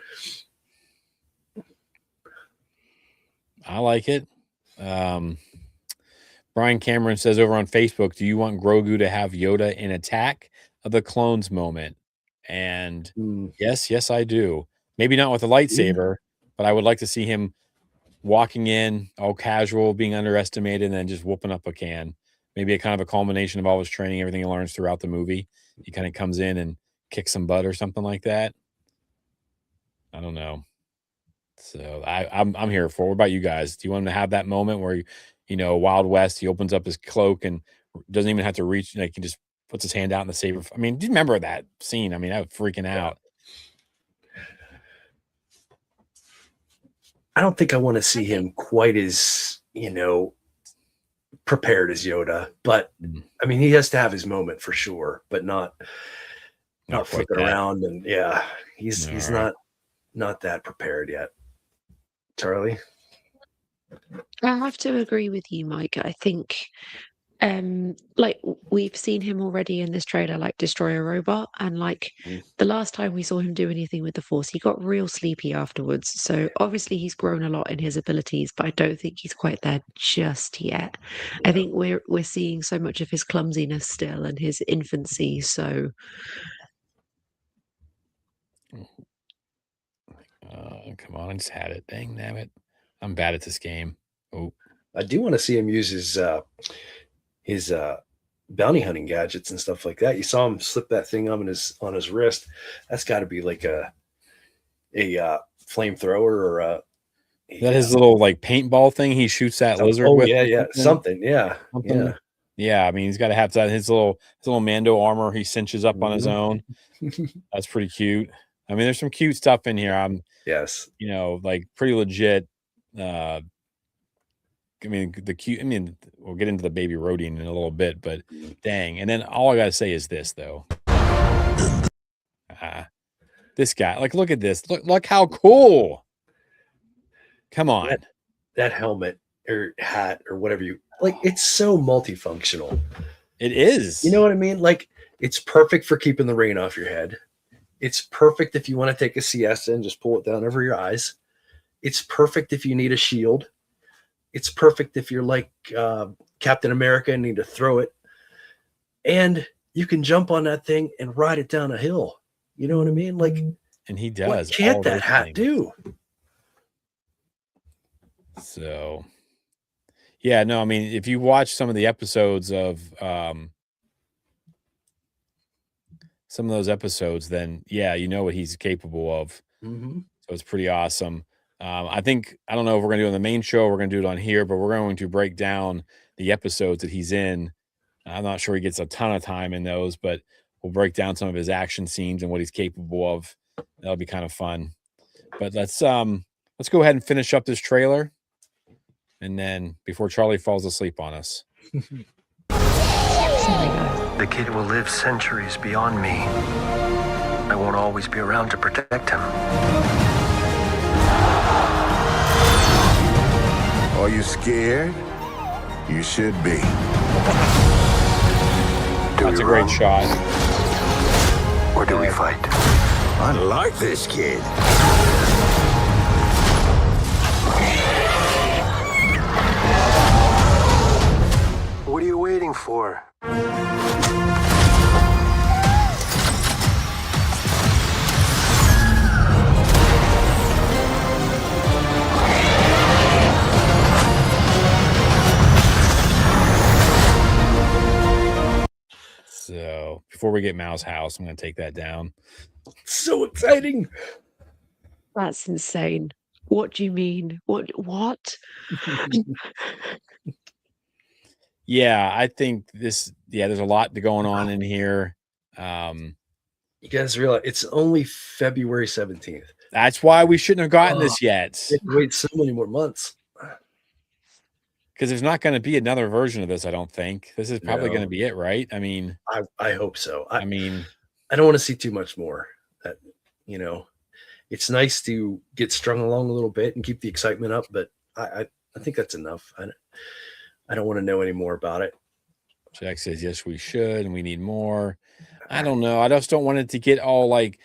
I like it. Brian Cameron says over on Facebook, do you want Grogu to have Yoda in Attack of the Clones moment? And yes, I do. Maybe not with a lightsaber, but I would like to see him walking in all casual, being underestimated, and then just whooping up a can. Maybe a kind of a culmination of all his training, everything he learns throughout the movie. He kind of comes in and kicks some butt or something like that. I don't know. So I'm here for. What about you guys? Do you want him to have that moment where Wild West, he opens up his cloak and doesn't even have to reach, like he just puts his hand out in the saber? I mean, do you remember that scene? I mean, I was freaking out. I don't think I want to see him quite as, prepared as Yoda, but I mean, he has to have his moment for sure, but not flipping around. And yeah, he's right. not that prepared yet. Charlie? I have to agree with you, Mike. I think like we've seen him already in this trailer like destroy a robot, and like the last time we saw him do anything with the Force, he got real sleepy afterwards. So obviously he's grown a lot in his abilities, but I don't think he's quite there just yet. Yeah. I think we're seeing so much of his clumsiness still and his infancy. So come on, I just had it. Dang, damn it. I'm bad at this game. Oh, I do want to see him use his bounty hunting gadgets and stuff like that. You saw him slip that thing on his wrist. That's got to be like a flamethrower or that his little like paintball thing he shoots that lizard with. Something. Yeah. I mean, he's got to have that his little Mando armor he cinches up on his own. That's pretty cute. I mean, there's some cute stuff in here. Like pretty legit. I mean, we'll get into the baby Rodian in a little bit, but dang. And then all I got to say is this, though. This guy, like, look at this. Look how cool. Come on. That helmet or hat or whatever it's so multifunctional. It is. You know what I mean? Like, it's perfect for keeping the rain off your head. It's perfect if you want to take a siesta and just pull it down over your eyes. It's perfect if you need a shield. It's perfect if you're like Captain America and need to throw it. And you can jump on that thing and ride it down a hill. You know what I mean? Like, and he does. What can't that hat do? So, yeah, no, I mean, if you watch some of the episodes of some of those episodes, then yeah, you know what he's capable of. Mm-hmm. So it's pretty awesome. I don't know if we're going to do it on the main show, we're going to do it on here, but we're going to break down the episodes that he's in. I'm not sure he gets a ton of time in those, but we'll break down some of his action scenes and what he's capable of. That'll be kind of fun. But let's let's go ahead and finish up this trailer, and then before Charlie falls asleep on us. The kid will live centuries beyond me. I won't always be around to protect him. Are you scared? You should be. That's a great shot. Or do we fight? I like this kid. What are you waiting for? So before we get Mao's house, I'm going to take that down. So exciting. That's insane. What do you mean? What? Yeah, I think this. Yeah, there's a lot going on in here. You guys realize it's only February 17th. That's why we shouldn't have gotten this yet. You have to wait so many more months. Because there's not going to be another version of this, I don't think. This is probably No. going to be it, right? I mean, I hope so. I mean, I don't want to see too much more. That, you know, it's nice to get strung along a little bit and keep the excitement up, but I think that's enough. I don't want to know any more about it. Jack says, yes, we should, and we need more. I don't know. I just don't want it to get all like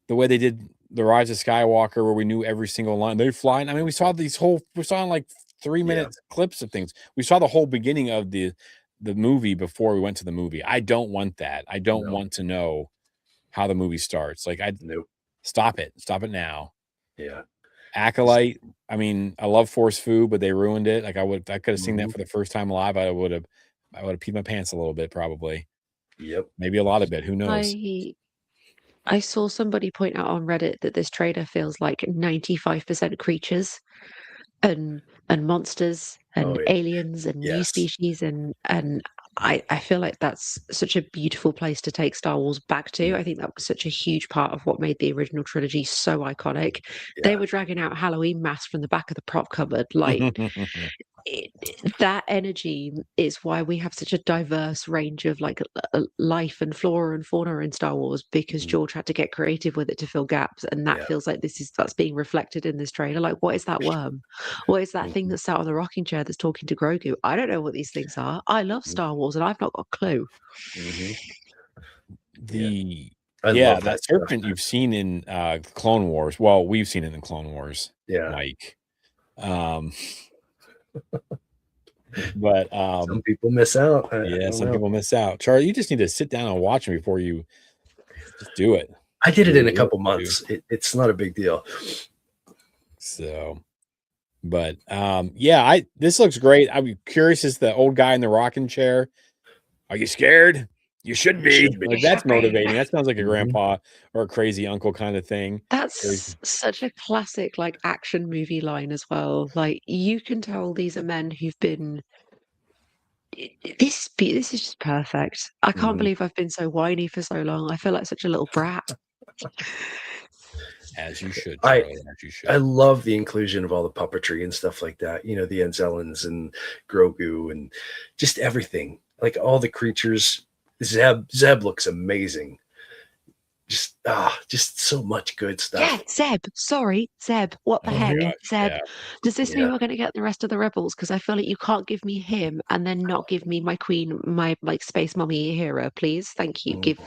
the way they did The Rise of Skywalker, where we knew every single line. They're flying. I mean, we saw like 3-minute clips of things. We saw the whole beginning of the movie before we went to the movie. I don't want that. I don't want to know how the movie starts. Like, stop it. Stop it now. Yeah. Acolyte. I mean, I love Force Food, but they ruined it. Like, I could have seen that for the first time live. I would have peed my pants a little bit, probably. Yep. Maybe a lot of it. Who knows? I saw somebody point out on Reddit that this trailer feels like 95% creatures and monsters and aliens and new species and I feel like that's such a beautiful place to take Star Wars back to. I think that was such a huge part of what made the original trilogy so iconic. They were dragging out Halloween masks from the back of the prop cupboard. Like, that energy is why we have such a diverse range of like life and flora and fauna in Star Wars, because George had to get creative with it to fill gaps, and that feels like that's being reflected in this trailer. Like, what is that worm? What is that thing that's sat on the rocking chair that's talking to Grogu? I don't know what these things are. I love Star Wars and I've not got a clue. That serpent you've seen in Clone Wars. Well, we've seen it in Clone Wars. Yeah. Mike. But some people miss out. Some people miss out. Charlie, you just need to sit down and watch them before you just do it. I did it in a couple months. It's not a big deal. So, but this looks great. I'm curious as the old guy in the rocking chair. Are you scared? You should be. Like, that's motivating. That sounds like a grandpa or a crazy uncle kind of thing. That's such a classic like action movie line as well. Like, you can tell these are men who've been this is just perfect. I can't believe I've been so whiny for so long. I feel like such a little brat. As you should, Charlie, as you should. I love the inclusion of all the puppetry and stuff like that. You know, the Anzellans and Grogu and just everything. Like, all the creatures. Zeb looks amazing. Just so much good stuff. Yeah, Zeb. Sorry, Zeb. What the heck? God, Zeb. yeah. Does this mean we're going to get the rest of the rebels? Because I feel like you can't give me him and then not give me my queen, my like space mummy hero, please. Thank you. Give.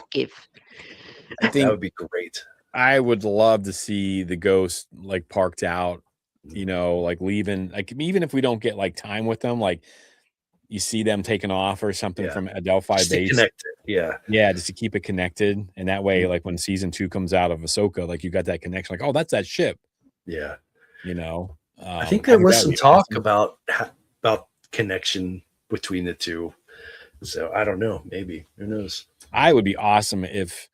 I think that would be great. I would love to see the ghost like parked out, you know, like leaving, like even if we don't get like time with them, like you see them taking off or something from a Delphi just base. Connected. Yeah, just to keep it connected. And that way, like when season 2 comes out of Ahsoka, like you got that connection, like, oh, that's that ship. Yeah. You know, I think there was some talk about connection between the two. So I don't know. Maybe, who knows? I would be awesome if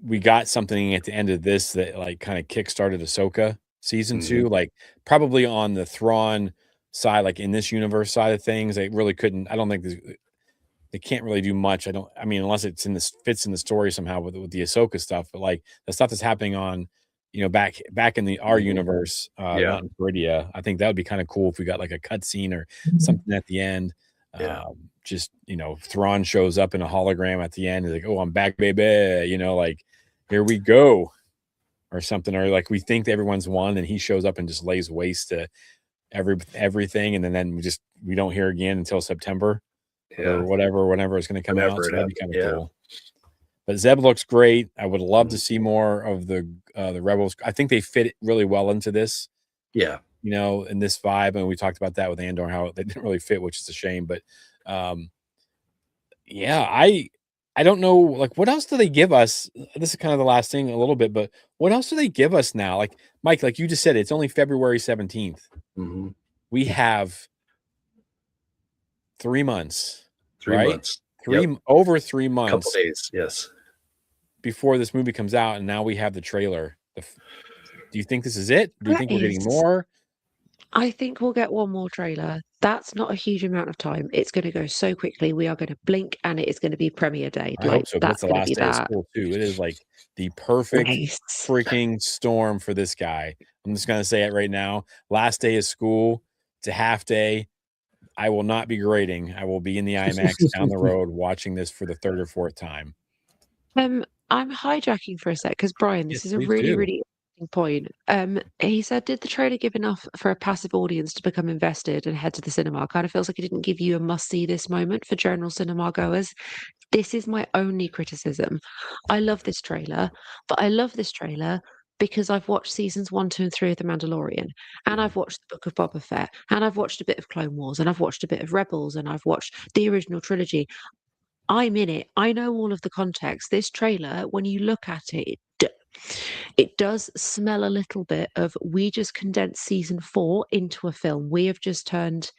we got something at the end of this that like kind of kickstarted Ahsoka season 2, like probably on the Thrawn side, like in this universe side of things. They really couldn't. I don't think they can't really do much. I mean, unless it's fits in the story somehow with the Ahsoka stuff. But like the stuff that's happening on, back in our universe, not in Peridia. I think that would be kind of cool if we got like a cutscene or something at the end. Yeah. Just Thrawn shows up in a hologram at the end. He's like, "Oh, I'm back, baby!" Like, here we go, or something. Or like we think everyone's won, and he shows up and just lays waste to everything, and then we don't hear again until September or whenever it's going to come out. So that'd be kind of cool. But Zeb looks great. I would love to see more of the Rebels. I think they fit really well into this. Yeah. In this vibe. And we talked about that with Andor, how they didn't really fit, which is a shame. But I don't know, like, what else do they give us? This is kind of the last thing a little bit, but what else do they give us now? Like, Mike, like you just said, it's only February 17th. Mm-hmm. We have 3 months. 3 months. Over 3 months. Couple days, yes. Before this movie comes out, and now we have the trailer. Do you think this is it? Do you think we're getting more? I think we'll get one more trailer. That's not a huge amount of time. It's going to go so quickly. We are going to blink, and it is going to be premiere day. I hope so. That's the last day of school too. It is like the perfect freaking storm for this guy. I'm just going to say it right now. Last day of school. It's a half day. I will not be grading. I will be in the IMAX down the road watching this for the third or fourth time. I'm hijacking for a sec because Brian, this is a really, really interesting point. He said, did the trailer give enough for a passive audience to become invested and head to the cinema? Kind of feels like it didn't give you a must-see this moment for general cinema goers. This is my only criticism. I love this trailer, but I love this trailer because I've watched seasons 1, 2, and 3 of The Mandalorian, and I've watched the Book of Boba Fett, and I've watched a bit of Clone Wars, and I've watched a bit of Rebels, and I've watched the original trilogy. I'm in it. I know all of the context. This trailer, when you look at it, it does smell a little bit of, we just condensed season 4 into a film. We have just turned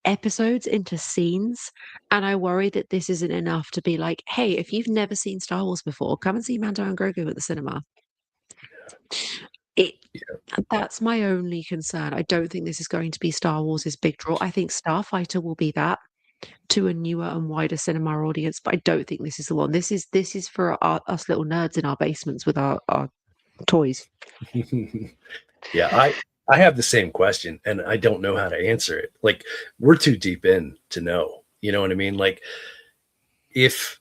episodes into scenes, and I worry that this isn't enough to be like, hey, if you've never seen Star Wars before, come and see Mando and Grogu at the cinema. That's my only concern. I don't think this is going to be Star Wars' big draw. I think Starfighter will be that to a newer and wider cinema audience, but I don't think this is the one. This is for us little nerds in our basements with our toys. Yeah, I have the same question, and I don't know how to answer it. Like, we're too deep in to know. You know what I mean? Like, if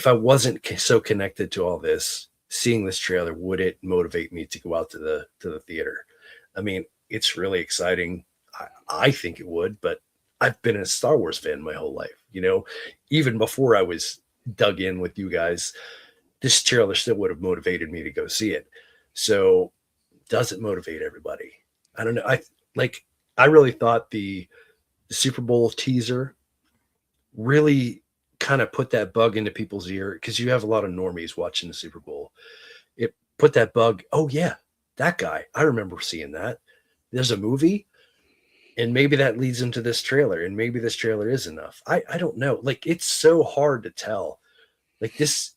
I wasn't so connected to all this, seeing this trailer, would it motivate me to go out to the theater? I mean, it's really exciting. I think it would, but I've been a Star Wars fan my whole life. Even before I was dug in with you guys, this trailer still would have motivated me to go see it. So does it motivate everybody? I don't know. I really thought the Super Bowl teaser really kind of put that bug into people's ear, because you have a lot of normies watching the Super Bowl. It put that bug. Oh yeah, that guy. I remember seeing that. There's a movie. And maybe that leads into this trailer, and maybe this trailer is enough. I don't know. Like, it's so hard to tell. Like, this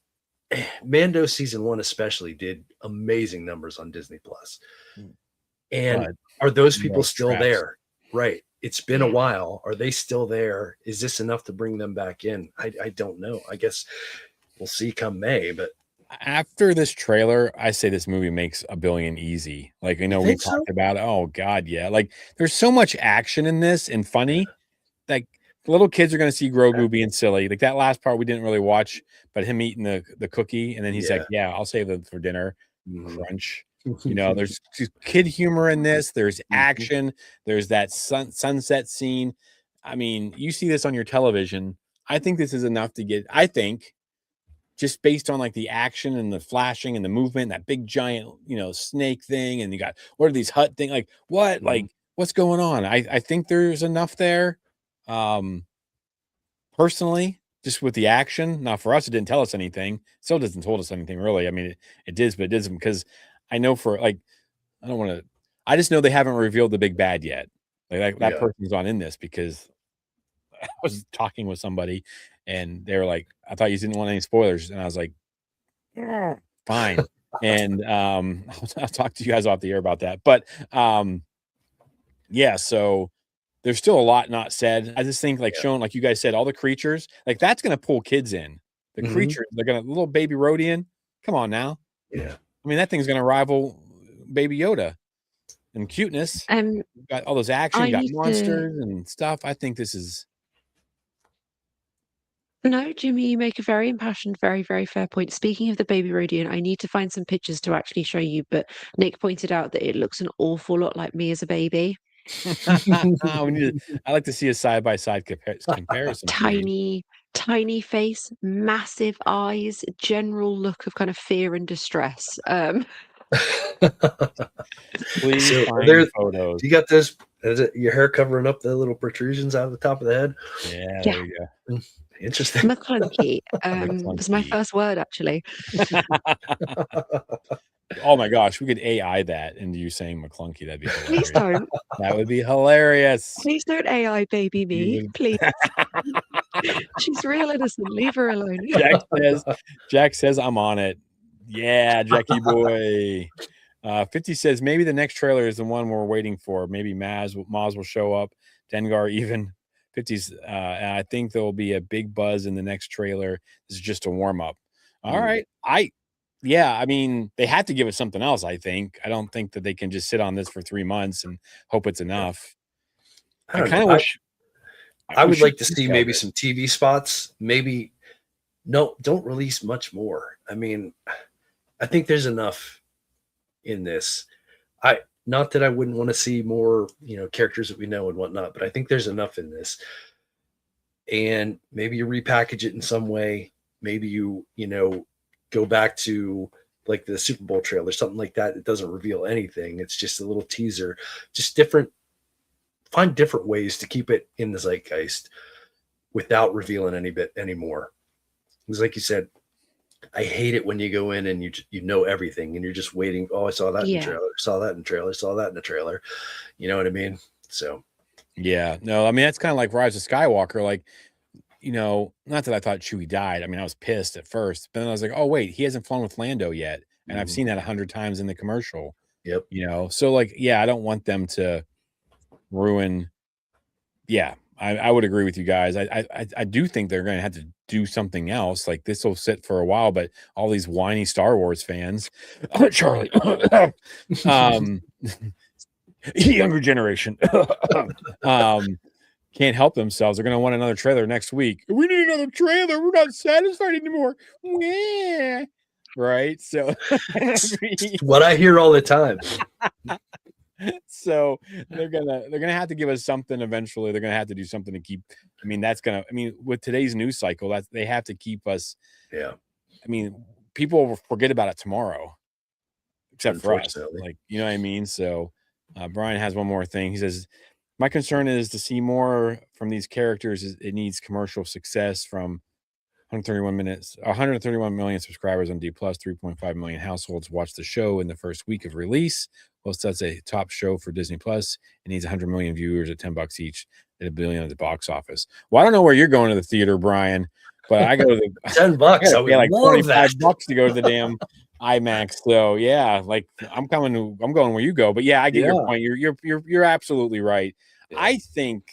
Mando season 1 especially did amazing numbers on Disney Plus. And are those people still there? Right. It's been a while. Are they still there? Is this enough to bring them back in? I don't know. I guess we'll see come May, but after this trailer, I say this movie makes $1 billion easy. Like, we talked about, oh God, yeah. Like, there's so much action in this and funny. Like, little kids are going to see Grogu being silly. Like, that last part we didn't really watch, but him eating the cookie, and then he's like, yeah, I'll save them for dinner. Crunch. There's kid humor in this. There's action. There's that sunset scene. I mean, you see this on your television. I think this is enough to get, just based on like the action and the flashing and the movement, that big giant, snake thing. And you got, what are these hut thing? Like, what, like, what's going on? I think there's enough there. Personally, just with the action. Now for us, it didn't tell us anything. Still doesn't told us anything really. I mean, it did, but it doesn't, because I know I just know they haven't revealed the big bad yet. Like that person's on in this, because I was talking with somebody and they were like, I thought you didn't want any spoilers. And I was like, fine. And I'll talk to you guys off the air about that. But so there's still a lot not said. I just think showing, like you guys said, all the creatures, like that's going to pull kids in. The creatures, they're going to, little baby Rodian. Come on now. Yeah. I mean, that thing's going to rival Baby Yoda and cuteness. Um, Got all those action, I got need to. monsters and stuff. I think this is No, Jimmy, you make a very impassioned, very, very fair point. Speaking of the baby Rodian, I need to find some pictures to actually show you, but Nick pointed out that it looks an awful lot like me as a baby. I like to see a side-by-side comparison for you. Tiny, tiny face, massive eyes, general look of kind of fear and distress. Please So find photos. you got this? Is it your hair covering up the little protrusions out of the top of the head? Yeah, Yeah. there you go. Interesting. McClunky was my McClunky. first word, actually. Oh my gosh, we could AI that into you saying McClunky. That'd be Please hilarious. don't. That would be hilarious. Please don't AI baby me. You would- Please. She's real innocent. Leave her alone. Jack says I'm on it. Yeah, Jackie boy. 50 says maybe the next trailer is the one we're waiting for. Maybe Maz will show up. Dengar even. 50's and I think there will be a big buzz in the next trailer. This is just a warm-up. All right. I mean, they have to give us something else, I think. I don't think that they can just sit on this for 3 months and hope it's enough. I kind of wish I would like to see maybe some TV spots. Maybe don't release much more. I mean, I think there's enough in this. Not that I wouldn't want to see more, characters that we know and whatnot, but I think there's enough in this. And maybe you repackage it in some way. Maybe you go back to like the Super Bowl trailer, something like that. It doesn't reveal anything. It's just a little teaser. Just find different ways to keep it in the zeitgeist without revealing anymore. Because like you said, I hate it when you go in and you know everything and you're just waiting. Oh, I saw that in the trailer, saw that in the trailer, saw that in the trailer. You know what I mean? So yeah, no, I mean that's kind of like Rise of Skywalker. Like, not that I thought Chewie died. I mean, I was pissed at first, but then I was like, oh wait, he hasn't flown with Lando yet, and I've seen that 100 times in the commercial. Yep. So like, yeah, I don't want them to ruin. Yeah, I would agree with you guys. I do think they're going to have to do something else. Like this will sit for a while, but all these whiny Star Wars fans, Charlie, younger generation, can't help themselves. They're going to want another trailer next week. We need another trailer. We're not satisfied anymore. Yeah. Right. So what I hear all the time. So they're gonna have to give us something eventually. They're gonna have to do something to keep. I mean, with today's news cycle, that they have to keep us. Yeah. I mean, people will forget about it tomorrow, except for us. Like, you know what I mean? So Brian has one more thing. He says, my concern is to see more from these characters. It needs commercial success from 131 million subscribers on D+, 3.5 million households watched the show in the first week of release. Well, that's a top show for Disney+. It needs 100 million viewers at $10 each at $1 billion at the box office. Well, I don't know where you're going to the theater, Brian, but I go to the $10. I would like $25 to go to the damn IMAX. So yeah, like I'm going where you go. But yeah, I get your point. You're absolutely right. Yeah. I think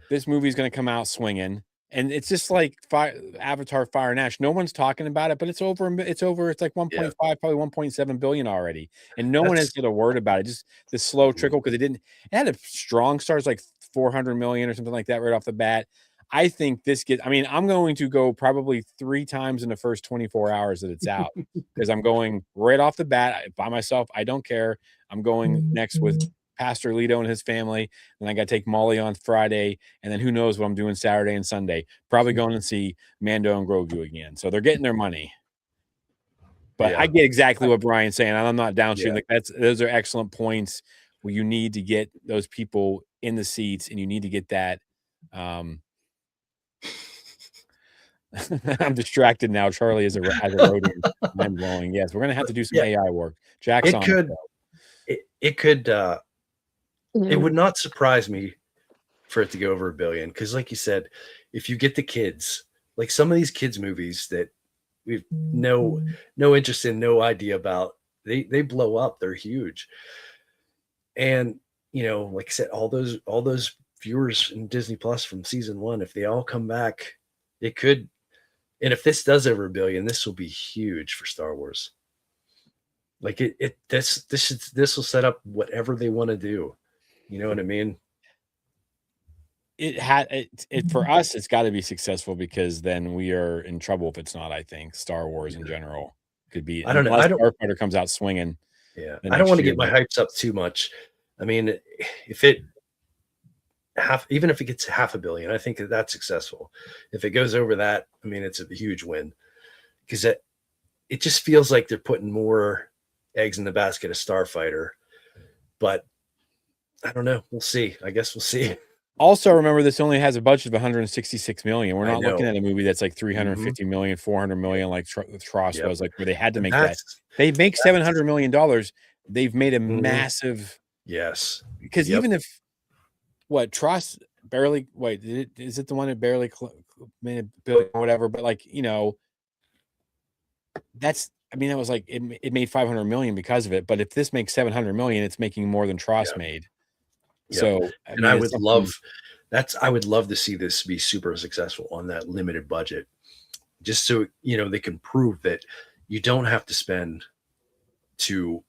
this movie is going to come out swinging. And it's just like Avatar Fire and Ash. No one's talking about it, but it's over. It's like 1.5, probably 1.7 billion already. And no one has said a word about it. Just this slow trickle because it had a strong start. It's like 400 million or something like that right off the bat. I think I'm going to go probably 3 times in the first 24 hours that it's out because I'm going right off the bat by myself. I don't care. I'm going next with Pastor Lito and his family, and I got to take Molly on Friday, and then who knows what I'm doing Saturday and Sunday. Probably going to see Mando and Grogu again. So they're getting their money. But I get exactly what Brian's saying, and I'm not downshooting. Like those are excellent points where you need to get those people in the seats, and you need to get that. I'm distracted now. Charlie has a rodent. I'm blowing. Yes, we're gonna have to do some AI work. Jackson. It could. It would not surprise me for it to go over $1 billion because, like you said, if you get the kids, like some of these kids' movies that we've no interest in, no idea about, they blow up. They're huge, and like I said, all those viewers in Disney Plus from season 1, if they all come back, it could. And if this does over $1 billion, this will be huge for Star Wars. Like this will set up whatever they want to do. You know what I mean? It for us, it's got to be successful because then we are in trouble if it's not. I think Star Wars in general could be, I don't know. unless Starfighter comes out swinging. Yeah, the I don't next want to year, get my but hypes up too much. I mean, even if it gets $500 million, I think that's successful. If it goes over that, I mean, it's a huge win because it just feels like they're putting more eggs in the basket of Starfighter. But I don't know. We'll see. I guess we'll see. Also, remember this only has a budget of 166 million. We're I not looking know. at a movie that's like 350 million, 400 million, like Tross Yep. was, like where they had to And make that. They make $700 million. They've made a massive. Yes. Because even if Tross barely is it the one that barely made a billion or whatever? But like, you know, that was like it made 500 million because of it. But if this makes 700 million, it's making more than Tross made. Yep. So I would love to see this be super successful on that limited budget, just so they can prove that you don't have to spend to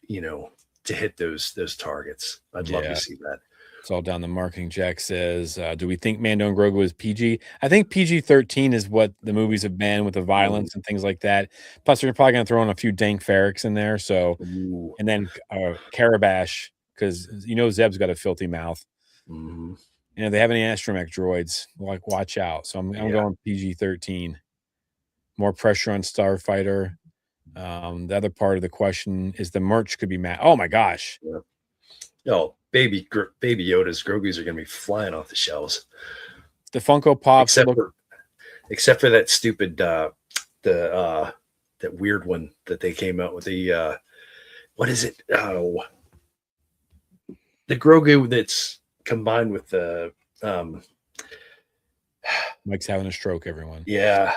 hit those targets. I'd love to see that. It's all down the marketing. Jack says, do we think Mando and Grogu is PG? I think PG-13 is what the movies have been with the violence and things like that. Plus, they're probably going to throw in a few dank Ferricks in there. So, and then Carabash, because Zeb's got a filthy mouth. Mm-hmm. They have any astromech droids, like watch out. So I'm going PG-13. More pressure on Starfighter. The other part of the question is the merch could be mad. Oh my gosh. Yeah. Oh, baby Yoda's Grogu's are going to be flying off the shelves. The Funko Pops, except for that stupid that weird one that they came out with, the what is it? Oh, the Grogu that's combined with the Mike's having a stroke, everyone. Yeah.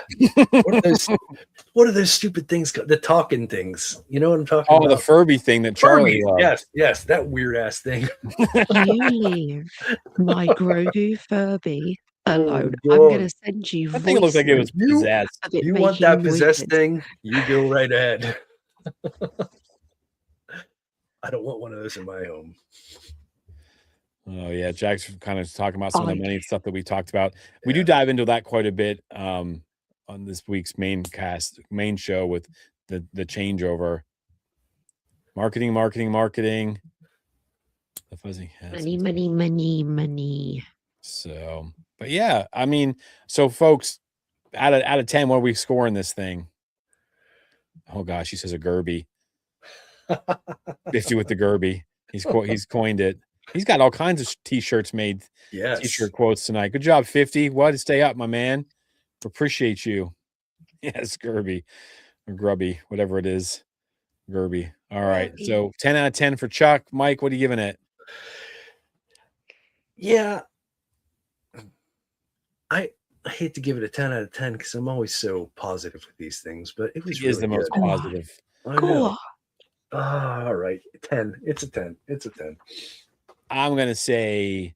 What are those stupid things called? The talking things. You know what I'm talking about? Oh, the Furby thing that Charlie loved. Yes, that weird ass thing. You leave my Grogu Furby alone. Oh, I'm going to send you. I think it looks like it was possessed. You want that possessed thing? You go right ahead. I don't want one of those in my home. Oh yeah, Jack's kind of talking about some of the money stuff that we talked about. We do dive into that quite a bit on this week's main show with the changeover. Marketing. The fuzzy hats. Money. So, but yeah, I mean, so folks, out of 10, what are we scoring this thing? Oh gosh, he says a Gerby. 50 with the Gerby. He's coined it. He's got all kinds of t-shirts made. Yes. T-shirt quotes tonight. Good job, 50. What? Stay up, my man. Appreciate you. Yes, Gerby or Grubby, whatever it is. Gerby. All right. So 10 out of 10 for Chuck. Mike, what are you giving it? Yeah. I hate to give it a 10 out of 10 because I'm always so positive with these things, but it was really the most positive. I know. All right. 10. It's a 10. I'm gonna say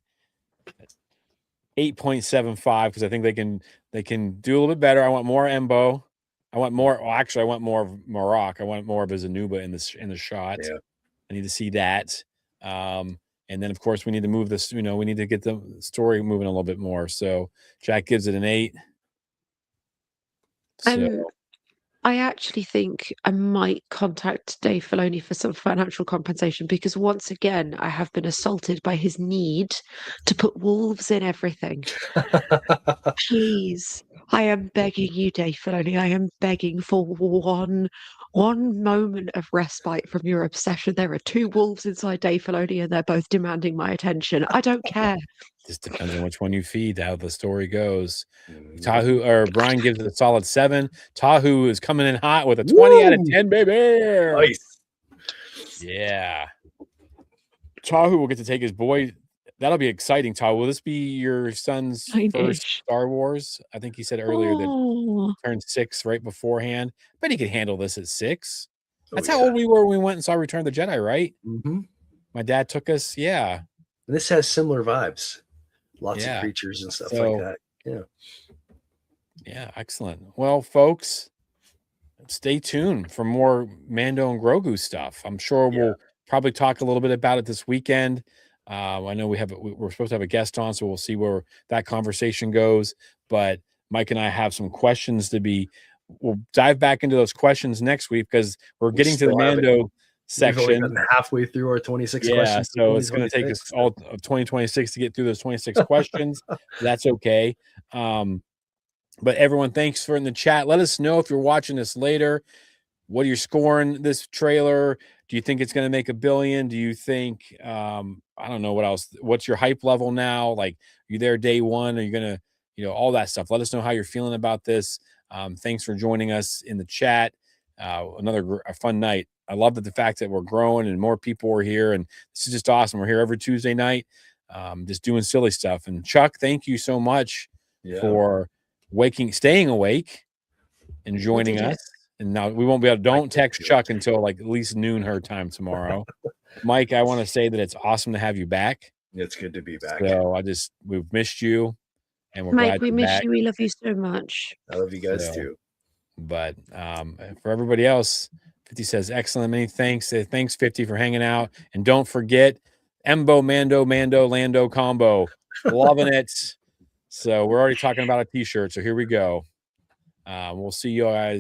8.75 because I think they can do a little bit better. I want more Embo. I want more. Well, actually, I want more of Maroc. I want more of a Zanuba in the shot. Yeah. I need to see that. And then, of course, we need to move this. We need to get the story moving a little bit more. So Jack gives it an 8. So. I actually think I might contact Dave Filoni for some financial compensation because once again, I have been assaulted by his need to put wolves in everything. Please, I am begging you, Dave Filoni. I am begging for one moment of respite from your obsession. There are 2 wolves inside Dave Filoni, and they're both demanding my attention. I don't care. Just depends on which one you feed, how the story goes. Tahu or Brian gives it a solid 7. Tahu is coming in hot with a 20 out of 10, baby. Nice. Yeah. Tahu will get to take his boy. That'll be exciting, Tahu. Will this be your son's first Star Wars? I think he said earlier that he turned 6 right beforehand. But he could handle this at 6. That's how old we were when we went and saw Return of the Jedi, right? Mm-hmm. My dad took us. Yeah. And this has similar vibes. Lots of creatures and stuff like that. Yeah. Yeah, excellent. Well, folks, stay tuned for more Mando and Grogu stuff. I'm sure we'll probably talk a little bit about it this weekend. I know we're supposed to have a guest on, so we'll see where that conversation goes. But Mike and I have some questions we'll dive back into those questions next week because we're getting to the Mando section. We've only gotten halfway through our 26 questions. So it's going to take us all of 2026 to get through those 26 questions. That's okay. But everyone, thanks for in the chat. Let us know if you're watching this later. What are you scoring this trailer? Do you think it's going to make $1 billion? Do you think, I don't know what else. What's your hype level now? Like, are you there day one? Are you going to, all that stuff. Let us know how you're feeling about this. Thanks for joining us in the chat. A fun night. I love the fact that we're growing and more people are here. And this is just awesome. We're here every Tuesday night, just doing silly stuff. And Chuck, thank you so much for staying awake and joining us. And now we won't be able to, don't text Chuck until like at least noon her time tomorrow. Mike, I want to say that it's awesome to have you back. It's good to be back. So we've missed you and we're Mike, glad we you're miss back. you. We love you so much. I love you guys too. But for everybody else, 50 says, excellent. Many thanks. Thanks, 50, for hanging out. And don't forget, Embo, Mando, Lando combo. Loving it. So we're already talking about a t-shirt. So here we go. We'll see you guys